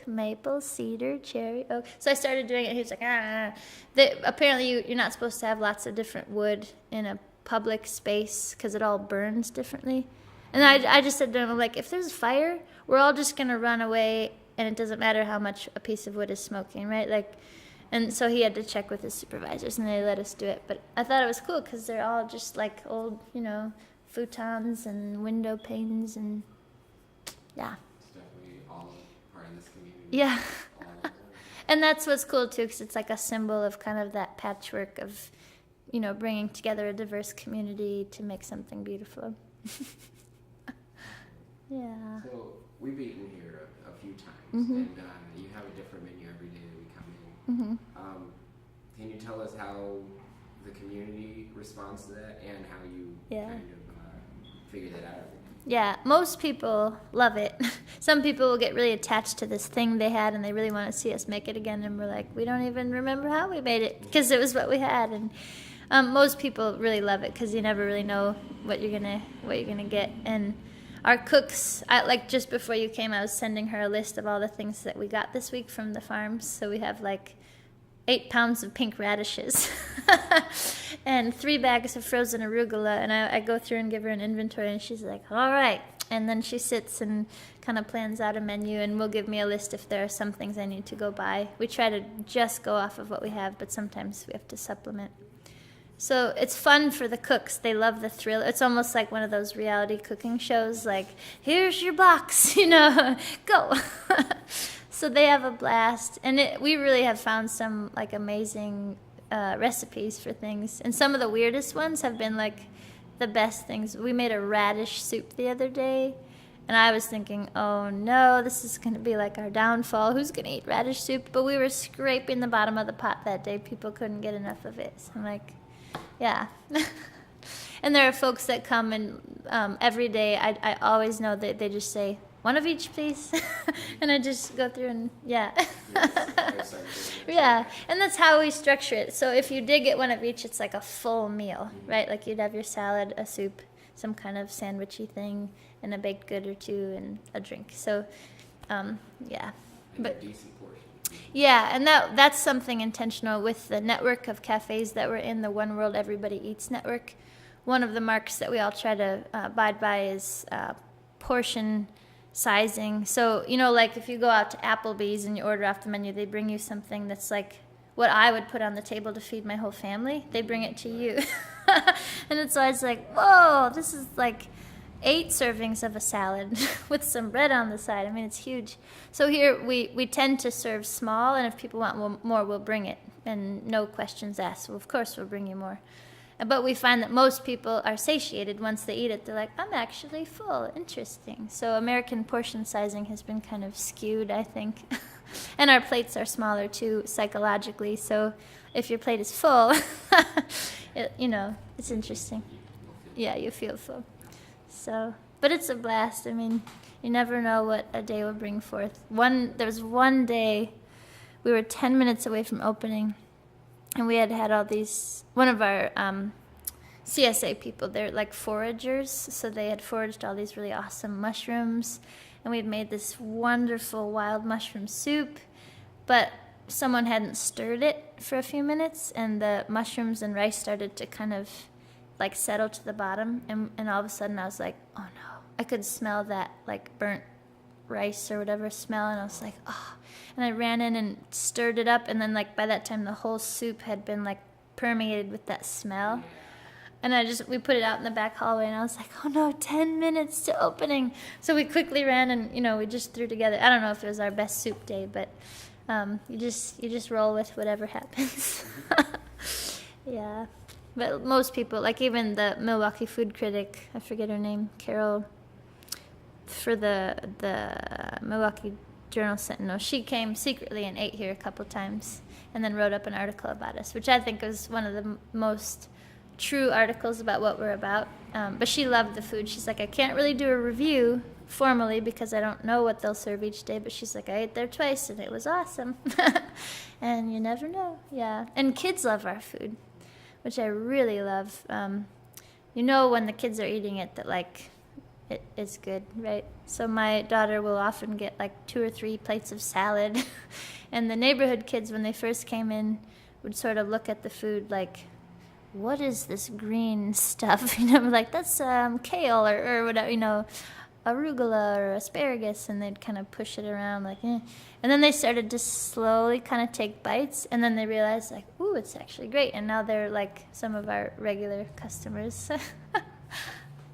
maple, cedar, cherry, oak. So I started doing it. He was like, apparently you're not supposed to have lots of different wood in a public space because it all burns differently. And I just said to him, like, if there's a fire, we're all just going to run away, and it doesn't matter how much a piece of wood is smoking, right? Like, and so he had to check with his supervisors, and they let us do it. But I thought it was cool because they're all just like old, futons and window panes, and yeah. It's definitely all part of this community. Yeah. And that's what's cool too, because it's like a symbol of kind of that patchwork of, bringing together a diverse community to make something beautiful. Yeah. So we've eaten here a few times, Mm-hmm. and you have a different menu every day that we come in. Mm-hmm. Can you tell us how the community responds to that, and how you kind of figure that out? Yeah, most people love it. Some people will get really attached to this thing they had, and they really want to see us make it again, and we're like, we don't even remember how we made it because it was what we had. And most people really love it because you never really know what you're gonna get. And our cooks, just before you came, I was sending her a list of all the things that we got this week from the farms. So we have 8 pounds of pink radishes and 3 bags of frozen arugula. And I go through and give her an inventory, and she's like, all right. And then she sits and kind of plans out a menu, and will give me a list if there are some things I need to go buy. We try to just go off of what we have, but sometimes we have to supplement. So it's fun for the cooks. They love the thrill. It's almost like one of those reality cooking shows, like, here's your box, go. So they have a blast. And we really have found some, amazing recipes for things. And some of the weirdest ones have been, the best things. We made a radish soup the other day, and I was thinking, oh, no, this is going to be, our downfall. Who's going to eat radish soup? But we were scraping the bottom of the pot that day. People couldn't get enough of it. So I'm like, yeah. And there are folks that come, and every day I always know that they just say, one of each, please. And I just go through and, yeah. Yeah, and that's how we structure it. So if you did get one of each, it's like a full meal, right? Like you'd have your salad, a soup, some kind of sandwichy thing, and a baked good or two, and a drink. So, yeah. But decent portion. Yeah, and that's something intentional with the network of cafes that we're in, the One World Everybody Eats network. One of the marks that we all try to abide by is portion sizing. So, if you go out to Applebee's and you order off the menu, they bring you something that's like what I would put on the table to feed my whole family. They bring it to you. And it's always like, whoa, this is 8 servings of a salad with some bread on the side. I mean, it's huge. So here we tend to serve small, and if people want more, we'll bring it, and no questions asked. Well, of course, we'll bring you more. But we find that most people are satiated once they eat it. They're like, I'm actually full. Interesting. So American portion sizing has been kind of skewed, I think. And our plates are smaller too, psychologically. So if your plate is full, it's interesting. Yeah, you feel full. So, but it's a blast. I mean, you never know what a day will bring forth. There was one day we were 10 minutes away from opening, and we had all these, one of our CSA people, they're like foragers, so they had foraged all these really awesome mushrooms, and we had made this wonderful wild mushroom soup, but someone hadn't stirred it for a few minutes, and the mushrooms and rice started to kind of like settle to the bottom, and all of a sudden I was like, oh no, I could smell that like burnt rice or whatever smell, and I was like, oh, and I ran in and stirred it up, and then like by that time the whole soup had been like permeated with that smell. And we put it out in the back hallway, and I was like, oh no, 10 minutes to opening. So we quickly ran, and we just threw together, I don't know if it was our best soup day, but you just roll with whatever happens. Yeah. But most people, like even the Milwaukee food critic, I forget her name, Carol, for the Milwaukee Journal Sentinel, she came secretly and ate here a couple times, and then wrote up an article about us, which I think was one of the most true articles about what we're about. But she loved the food. She's like, I can't really do a review formally because I don't know what they'll serve each day, but she's like, I ate there twice and it was awesome. And you never know. Yeah. And kids love our food, which I really love. When the kids are eating it, that like it is good, right? So my daughter will often get like 2 or 3 plates of salad. And the neighborhood kids, when they first came in, would sort of look at the food like, what is this green stuff? Like, that's kale or whatever, arugula or asparagus, and they'd kind of push it around like, eh. And then they started to slowly kind of take bites, and then they realized like, ooh, it's actually great. And now they're like some of our regular customers.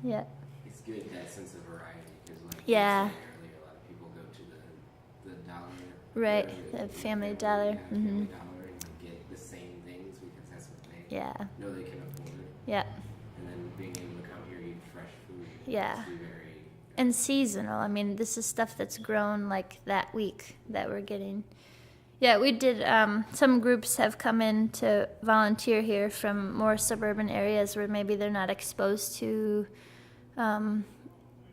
Yeah. It's good, that sense of variety, because like yeah. you said earlier, a lot of people go to the dollar. Right, the Family Dollar. Yeah, Family Dollar, and they get the same things because that's what they know they can afford. Yeah. And then being able to come here and eat fresh food. Yeah. Must be very. And seasonal. I mean, this is stuff that's grown like that week that we're getting. Yeah, we did, some groups have come in to volunteer here from more suburban areas where maybe they're not exposed to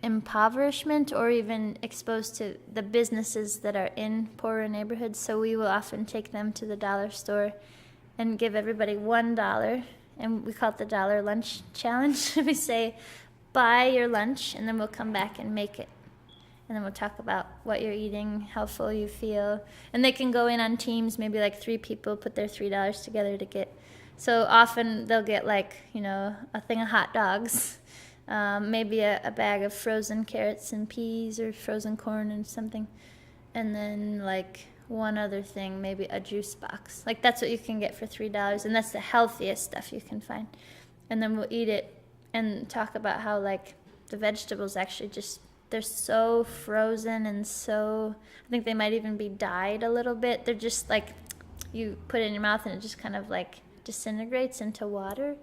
impoverishment or even exposed to the businesses that are in poorer neighborhoods. So we will often take them to the dollar store and give everybody $1, and we call it the Dollar Lunch Challenge. We say, buy your lunch, and then we'll come back and make it. And then we'll talk about what you're eating, how full you feel. And they can go in on teams, maybe like 3 people, put their $3 together to get. So often they'll get like, a thing of hot dogs, maybe a bag of frozen carrots and peas or frozen corn and something. And then like one other thing, maybe a juice box. Like that's what you can get for $3, and that's the healthiest stuff you can find. And then we'll eat it and talk about how like the vegetables actually they're so frozen and so, I think they might even be dyed a little bit. They're just like, you put it in your mouth and it just kind of like disintegrates into water.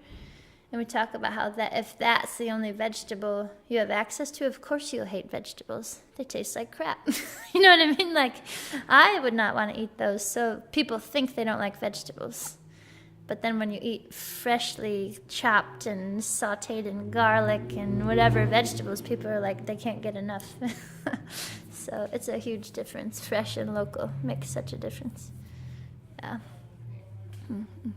And we talk about how that if that's the only vegetable you have access to, of course you'll hate vegetables. They taste like crap. You know what I mean? Like, I would not want to eat those. So people think they don't like vegetables. But then when you eat freshly chopped and sauteed in garlic and whatever vegetables, people are like, they can't get enough. So it's a huge difference. Fresh and local makes such a difference. Yeah. Mm-hmm.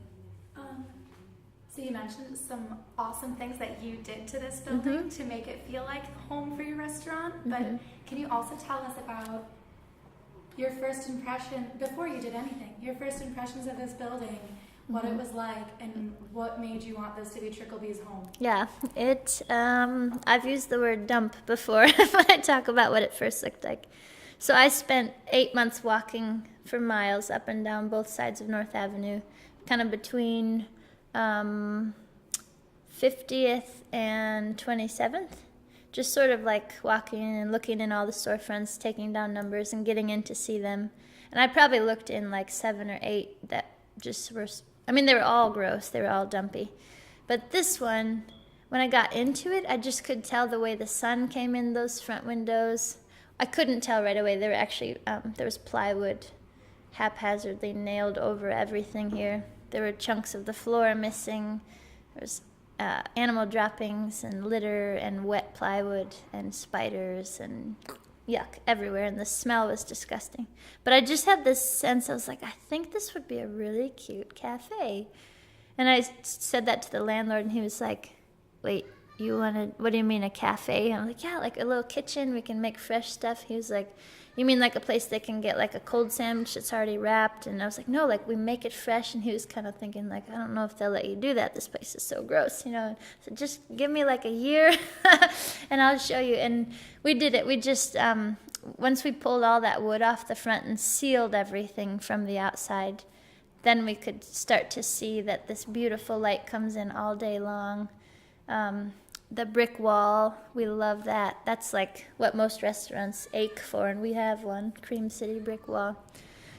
So you mentioned some awesome things that you did to this building to make it feel like home for your restaurant. But can you also tell us about your first impression, before you did anything, your first impressions of this building, what it was like, and what made you want this to be Trickleby's home? Yeah, I've used the word dump before when I talk about what it first looked like. So I spent 8 months walking for miles up and down both sides of North Avenue, kind of between 50th and 27th, just sort of like walking and looking in all the storefronts, taking down numbers and getting in to see them. And I probably looked in like 7 or 8 that just were, they were all gross, they were all dumpy. But this one, when I got into it, I just could tell the way the sun came in those front windows, I couldn't tell right away. There were actually there was plywood haphazardly nailed over everything here. There were chunks of the floor missing. There was animal droppings and litter and wet plywood and spiders and yuck everywhere, and the smell was disgusting. But I just had this sense, I was like, I think this would be a really cute cafe. And I said that to the landlord, and he was like, wait, what do you mean, a cafe? And I'm like, yeah, like a little kitchen, we can make fresh stuff. He was like, you mean like a place they can get like a cold sandwich that's already wrapped? And I was like, no, like we make it fresh. And he was kind of thinking like, I don't know if they'll let you do that. This place is so gross, you know. So just give me like a year and I'll show you. And we did it. We just, once we pulled all that wood off the front and sealed everything from the outside, then we could start to see that this beautiful light comes in all day long. The brick wall, we love that. That's like what most restaurants ache for, and we have one, Cream City brick wall.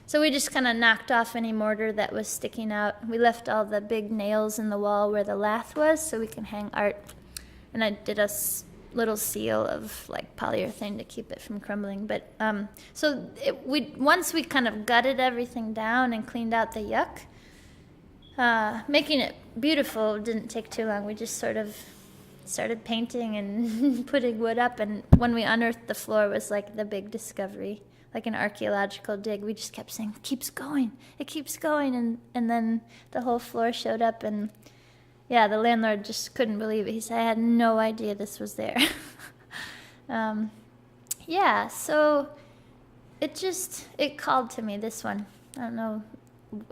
So we just kind of knocked off any mortar that was sticking out. We left all the big nails in the wall where the lath was so we can hang art. And I did a little seal of like polyurethane to keep it from crumbling. But once we kind of gutted everything down and cleaned out the yuck, making it beautiful didn't take too long. We just sort of started painting and putting wood up, and when we unearthed the floor was like the big discovery, like an archaeological dig. We just kept saying, it keeps going, and then the whole floor showed up, and yeah, the landlord just couldn't believe it. He said, I had no idea this was there. Yeah, so it called to me, this one. I don't know.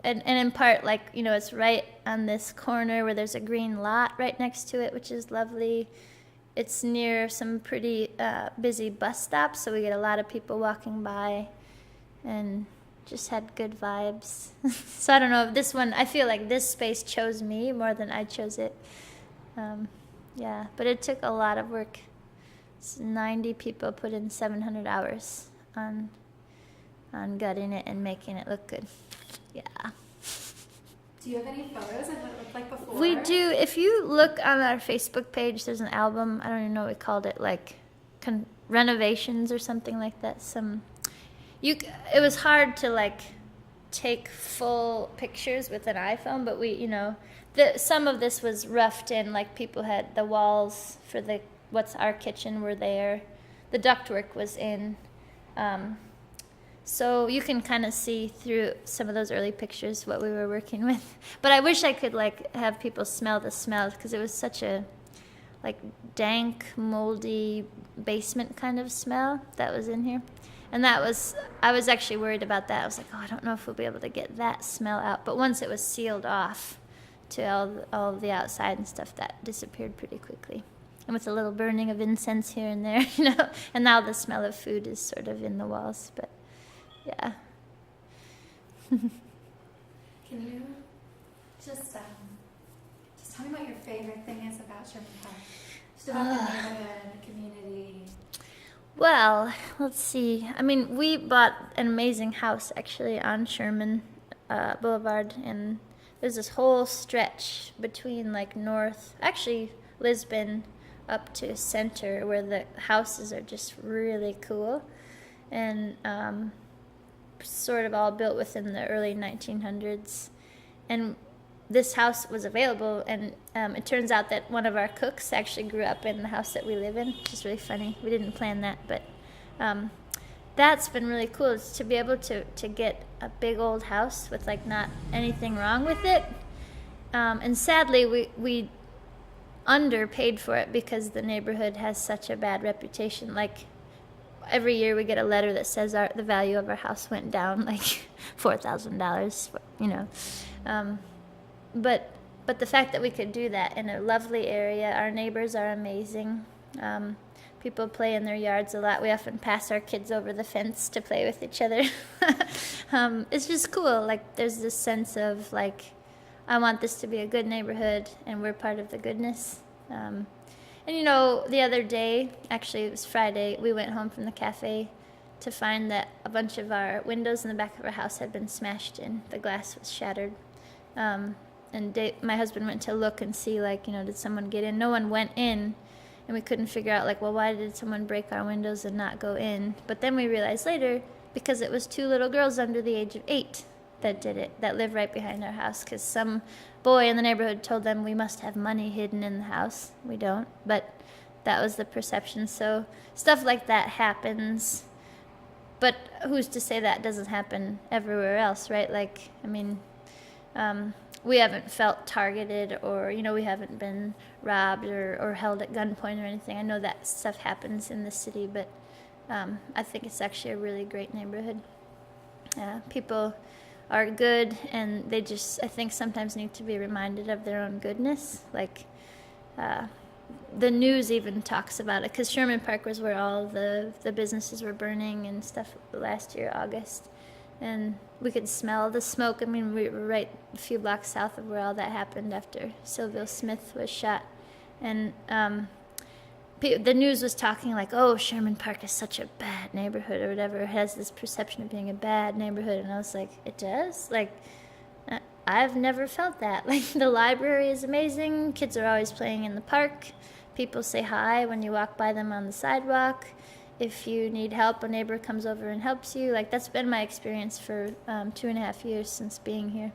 And in part, like, you know, it's right on this corner where there's a green lot right next to it, which is lovely. It's near some pretty busy bus stops, so we get a lot of people walking by, and just had good vibes. So I don't know, this one, I feel like this space chose me more than I chose it. Yeah, but it took a lot of work. 90 people put in 700 hours on gutting it and making it look good. Yeah. Do you have any photos of what it looked like before? We do. If you look on our Facebook page, there's an album. I don't even know what we called it, like renovations or something like that. It was hard to like take full pictures with an iPhone, but some of this was roughed in. Like people had the walls for what's our kitchen were there. The ductwork was in. So you can kind of see through some of those early pictures what we were working with. But I wish I could like have people smell the smells, because it was such a like dank, moldy basement kind of smell that was in here. And I was actually worried about that. I was like, oh, I don't know if we'll be able to get that smell out. But once it was sealed off to all of the outside and stuff, that disappeared pretty quickly. And with a little burning of incense here and there, and now the smell of food is sort of in the walls, but yeah. Can you just tell me what your favorite thing is about Sherman Park? Just about the neighborhood, the community. Well, let's see. I mean, we bought an amazing house actually on Sherman Boulevard, and there's this whole stretch between like Lisbon up to center where the houses are just really cool, and sort of all built within the early 1900s. And this house was available, and it turns out that one of our cooks actually grew up in the house that we live in, which is really funny. We didn't plan that, but that's been really cool, is to be able to get a big old house with like not anything wrong with it. And sadly, we underpaid for it because the neighborhood has such a bad reputation. Like every year we get a letter that says the value of our house went down like $4,000, But the fact that we could do that in a lovely area, our neighbors are amazing. People play in their yards a lot. We often pass our kids over the fence to play with each other. It's just cool. Like there's this sense of like, I want this to be a good neighborhood, and we're part of the goodness. And the other day, actually it was Friday, we went home from the cafe to find that a bunch of our windows in the back of our house had been smashed in. The glass was shattered. And my husband went to look and see, like, did someone get in? No one went in. and we couldn't figure out, like, well, why did someone break our windows and not go in? But then we realized later, because it was 2 little girls under the age of 8 that did it, that live right behind our house, because some boy in the neighborhood told them we must have money hidden in the house. We don't, but that was the perception. So stuff like that happens, but who's to say that doesn't happen everywhere else, right? Like, I mean, we haven't felt targeted, or, you know, we haven't been robbed or held at gunpoint or anything. I know that stuff happens in the city, but I think it's actually a really great neighborhood. People are good, and they just, I think, sometimes need to be reminded of their own goodness. Like, the news even talks about it, because Sherman Park was where all the businesses were burning and stuff last year, August. And we could smell the smoke. I mean, we were right a few blocks south of where all that happened after Sylville Smith was shot. And the news was talking like, oh, Sherman Park is such a bad neighborhood or whatever. It has this perception of being a bad neighborhood. And I was like, it does? Like, I've never felt that. Like, the library is amazing. Kids are always playing in the park. People say hi when you walk by them on the sidewalk. If you need help, a neighbor comes over and helps you. Like, that's been my experience for 2.5 years since being here.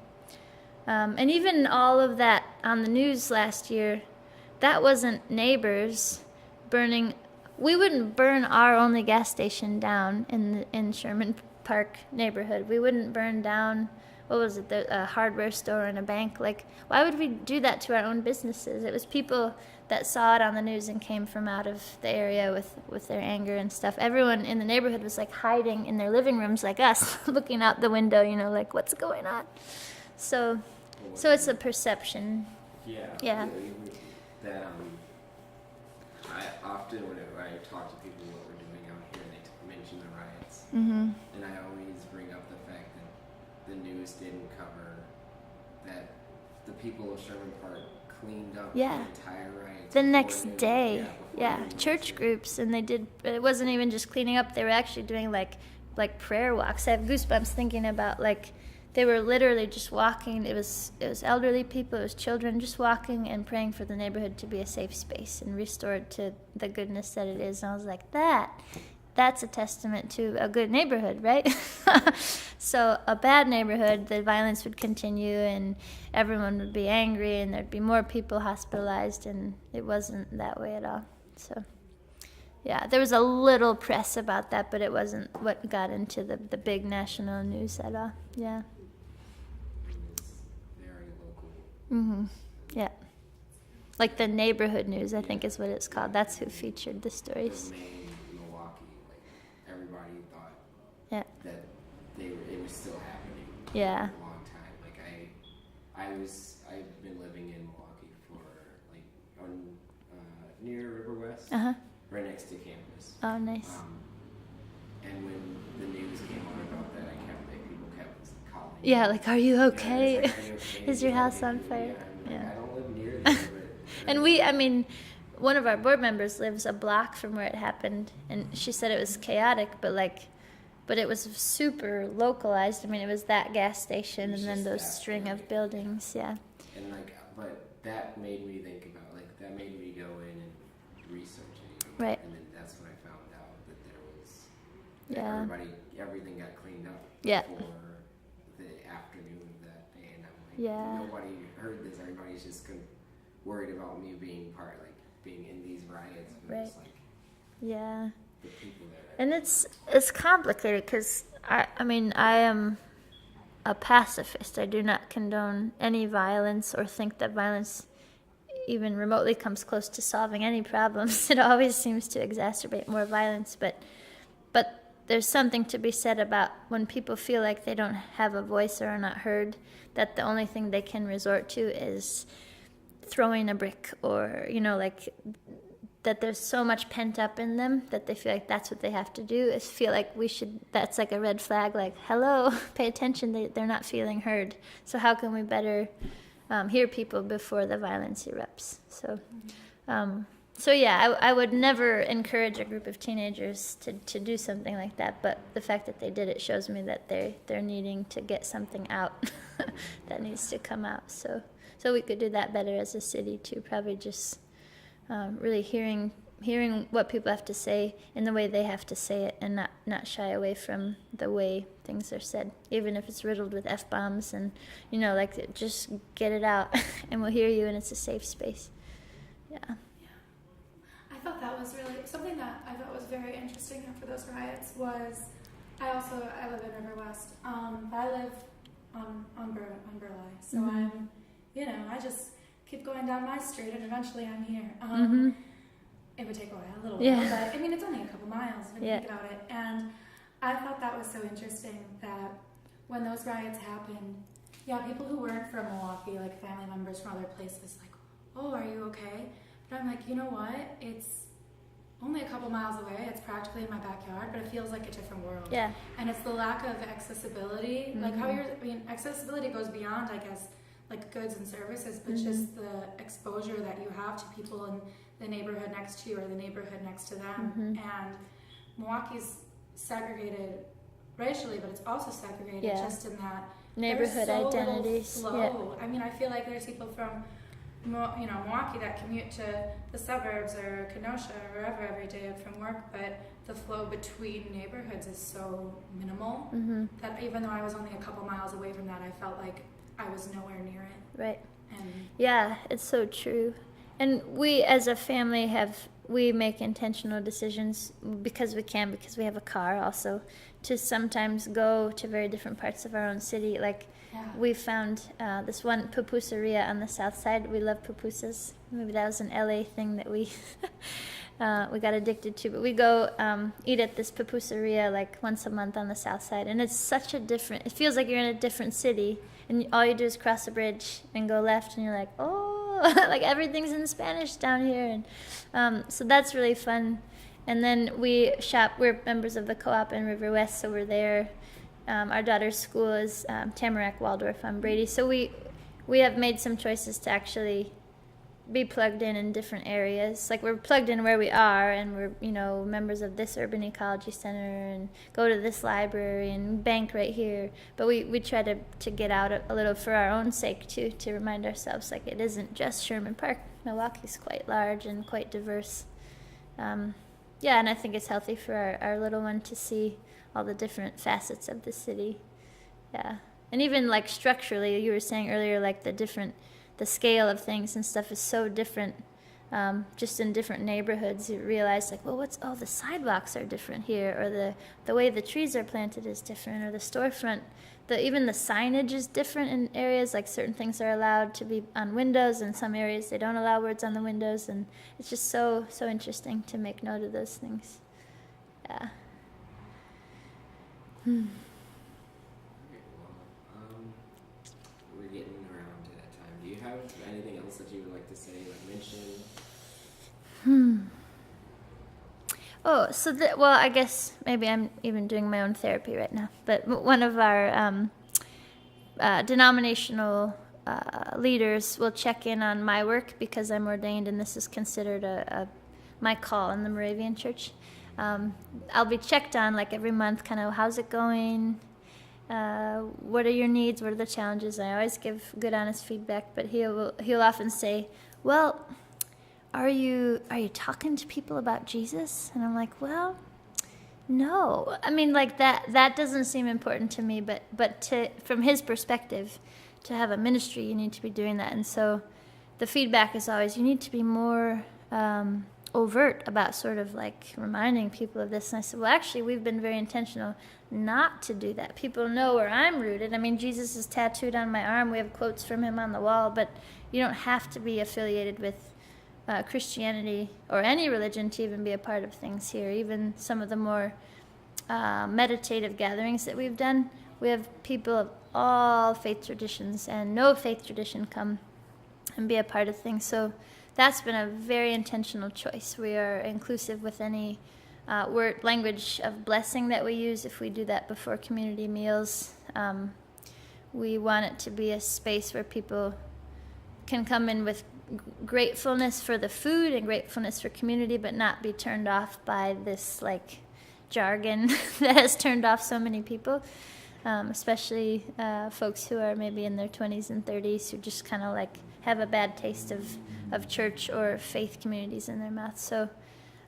And even all of that on the news last year, that wasn't neighbors burning. We wouldn't burn our only gas station down in Sherman Park neighborhood. We wouldn't burn down, what was it, a hardware store and a bank. Like, why would we do that to our own businesses? It was people that saw it on the news and came from out of the area with their anger and stuff. Everyone in the neighborhood was like hiding in their living rooms like us, looking out the window, you know, like, what's going on? So it's a perception. Yeah. That I often, whenever I talk to people what we're doing out here, they mention the riots. Mm-hmm. And I always bring up the fact that the news didn't cover that the people of Sherman Park cleaned up the entire riots. The next day. Church groups, and it wasn't even just cleaning up, they were actually doing like prayer walks. I have goosebumps thinking about, like, they were literally just walking. It was elderly people, it was children, just walking and praying for the neighborhood to be a safe space and restored to the goodness that it is. And I was like, that's a testament to a good neighborhood, right? So a bad neighborhood, the violence would continue and everyone would be angry and there'd be more people hospitalized, and it wasn't that way at all. So yeah, there was a little press about that, but it wasn't what got into the big national news at all. Yeah. It's very local. Mm-hmm. Yeah. Like the neighborhood news, I think is what it's called. That's who featured the stories. Milwaukee, like, everybody thought that it was still happening for a long time. Like, I've been living in Milwaukee for, like, on near River West, right next to campus. Oh, nice. And when the news came on about that, people kept calling. Yeah, like, are you okay? Like, are you okay? Is your house on fire? Yeah. I don't live near there, but And one of our board members lives a block from where it happened, and she said it was chaotic, but it was super localized. I mean, it was that gas station and then those string of buildings, yeah. And but that made me think about, that made me go in and research it. Right. And then that's when I found out that there was, everything got cleaned up for the afternoon of that day. And I'm like, nobody heard this. Everybody's just worried about me being being in these riots. But it's like, the people there. And it's complicated because, I am a pacifist. I do not condone any violence or think that violence even remotely comes close to solving any problems. It always seems to exacerbate more violence. But there's something to be said about when people feel like they don't have a voice or are not heard, that the only thing they can resort to is throwing a brick, or, that there's so much pent up in them that they feel like that's what they have to do, is feel like that's like a red flag, like, hello, pay attention, they're not feeling heard. So how can we better hear people before the violence erupts? So yeah, I would never encourage a group of teenagers to do something like that, but the fact that they did it shows me that they're needing to get something out that needs to come out. So we could do that better as a city too, probably just really hearing hearing what people have to say in the way they have to say it, and not shy away from the way things are said, even if it's riddled with F-bombs, and like just get it out and we'll hear you, and it's a safe space. Yeah. I thought that was really something that I thought was very interesting after those riots was I live in River West, but I live on Burleigh, so I'm I just keep going down my street and eventually I'm here. It would take a little while, but I mean it's only a couple miles if you think about it. And I thought that was so interesting that when those riots happened, people who weren't from Milwaukee, like family members from other places, like, oh, are you okay? But I'm like, you know what? It's only a couple miles away. It's practically in my backyard, but it feels like a different world. Yeah. And it's the lack of accessibility, like accessibility goes beyond, I guess, like goods and services, but just the exposure that you have to people in the neighborhood next to you or the neighborhood next to them. And Milwaukee's segregated racially, but it's also segregated just in that neighborhood so identities. Flow. I mean, I feel like there's people from Milwaukee that commute to the suburbs or Kenosha or wherever every day from work, but the flow between neighborhoods is so minimal that even though I was only a couple miles away from that, I felt like I was nowhere near it. Right. And yeah, it's so true. And we as a family we make intentional decisions because we have a car also, to sometimes go to very different parts of our own city. Like we found this one pupuseria on the south side. We love pupusas. Maybe that was an LA thing that we we got addicted to. But we go eat at this pupuseria like once a month on the south side. And it's such a different, it feels like you're in a different city. And all you do is cross a bridge and go left, and you're like, oh, like everything's in Spanish down here. And so that's really fun. And then we shop, we're members of the co-op in River West, so we're there. Our daughter's school is Tamarack Waldorf on Brady. So we have made some choices to actually be plugged in different areas. Like we're plugged in where we are, and we're members of this urban ecology center and go to this library and bank right here. But we try to get out a little for our own sake too, to remind ourselves like it isn't just Sherman Park. Milwaukee's quite large and quite diverse. And I think it's healthy for our little one to see all the different facets of the city. Yeah. And even like structurally, you were saying earlier, like the scale of things and stuff is so different, just in different neighborhoods. You realize like, well, the sidewalks are different here, or the way the trees are planted is different, or the storefront, even the signage is different in areas. Like certain things are allowed to be on windows, and some areas they don't allow words on the windows, and it's just so interesting to make note of those things. Yeah. Okay, well, we're getting around to that time. Do you have anything else that you would like to say, like mention? Oh, so I guess maybe I'm even doing my own therapy right now. But one of our denominational leaders will check in on my work because I'm ordained, and this is considered my call in the Moravian Church. I'll be checked on like every month, kind of how's it going? What are your needs? What are the challenges? I always give good, honest feedback, but he'll often say, well, are you talking to people about Jesus? And I'm like, well, no. I mean, like that doesn't seem important to me, but from his perspective, to have a ministry, you need to be doing that. And so the feedback is always, you need to be more overt about sort of like reminding people of this. And I said, well, actually, we've been very intentional not to do that. People know where I'm rooted. I mean, Jesus is tattooed on my arm. We have quotes from him on the wall, but you don't have to be affiliated with Christianity or any religion to even be a part of things here. Even some of the more meditative gatherings that we've done, we have people of all faith traditions and no faith tradition come and be a part of things. So that's been a very intentional choice. We are inclusive with any word language of blessing that we use. If we do that before community meals, we want it to be a space where people can come in with gratefulness for the food and gratefulness for community, but not be turned off by this like jargon that has turned off so many people, especially folks who are maybe in their 20s and 30s who just kind of like have a bad taste of church or faith communities in their mouth. So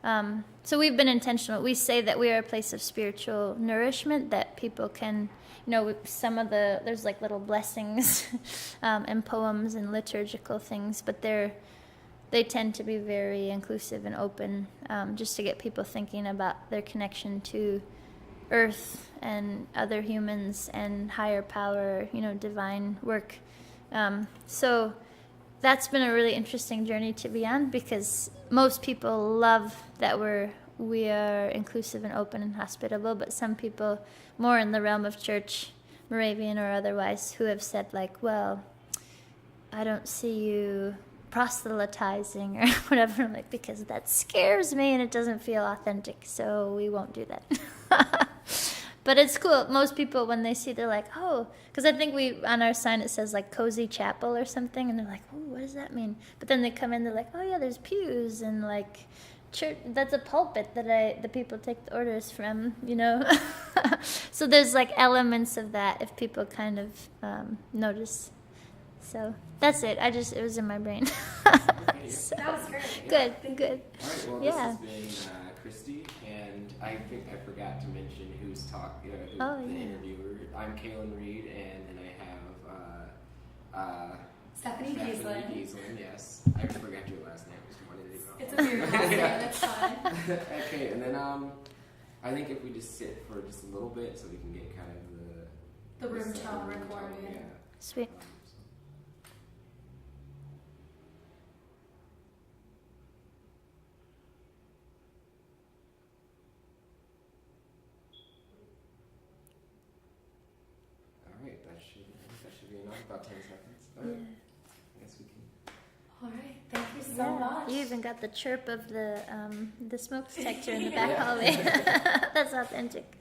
So we've been intentional. We say that we are a place of spiritual nourishment, that people can, there's like little blessings and poems and liturgical things, but they tend to be very inclusive and open, just to get people thinking about their connection to earth and other humans and higher power, divine work. So that's been a really interesting journey to be on, because most people love that we are inclusive and open and hospitable, but some people more in the realm of church, Moravian or otherwise, who have said like, well, I don't see you proselytizing or whatever. I'm like, because that scares me and it doesn't feel authentic, so we won't do that. But it's cool. Most people, when they see, they're like, oh, because I think on our sign it says like cozy chapel or something, and they're like, oh, what does that mean? But then they come in, they're like, oh yeah, there's pews and like church. That's a pulpit that the people take the orders from, So there's like elements of that if people kind of notice. So that's it. It was in my brain. So, that was great. Good. All right. Well, Yeah. this has been Christie, and I think I forgot to mention who's talking. The interviewer. I'm Kaylin Reed, and then I have Stephanie Giesland. Yes, I forgot your last name. Just wanted to know. It's a weird last name. That's fine. Okay, and then I think if we just sit for just a little bit, so we can get kind of The room the tone room recorded. yeah. Sweet. Alright, that should be enough, about 10 seconds. Alright, I guess we can. All right. Thank you so much. You even got the chirp of the smoke detector in the back hallway. That's authentic.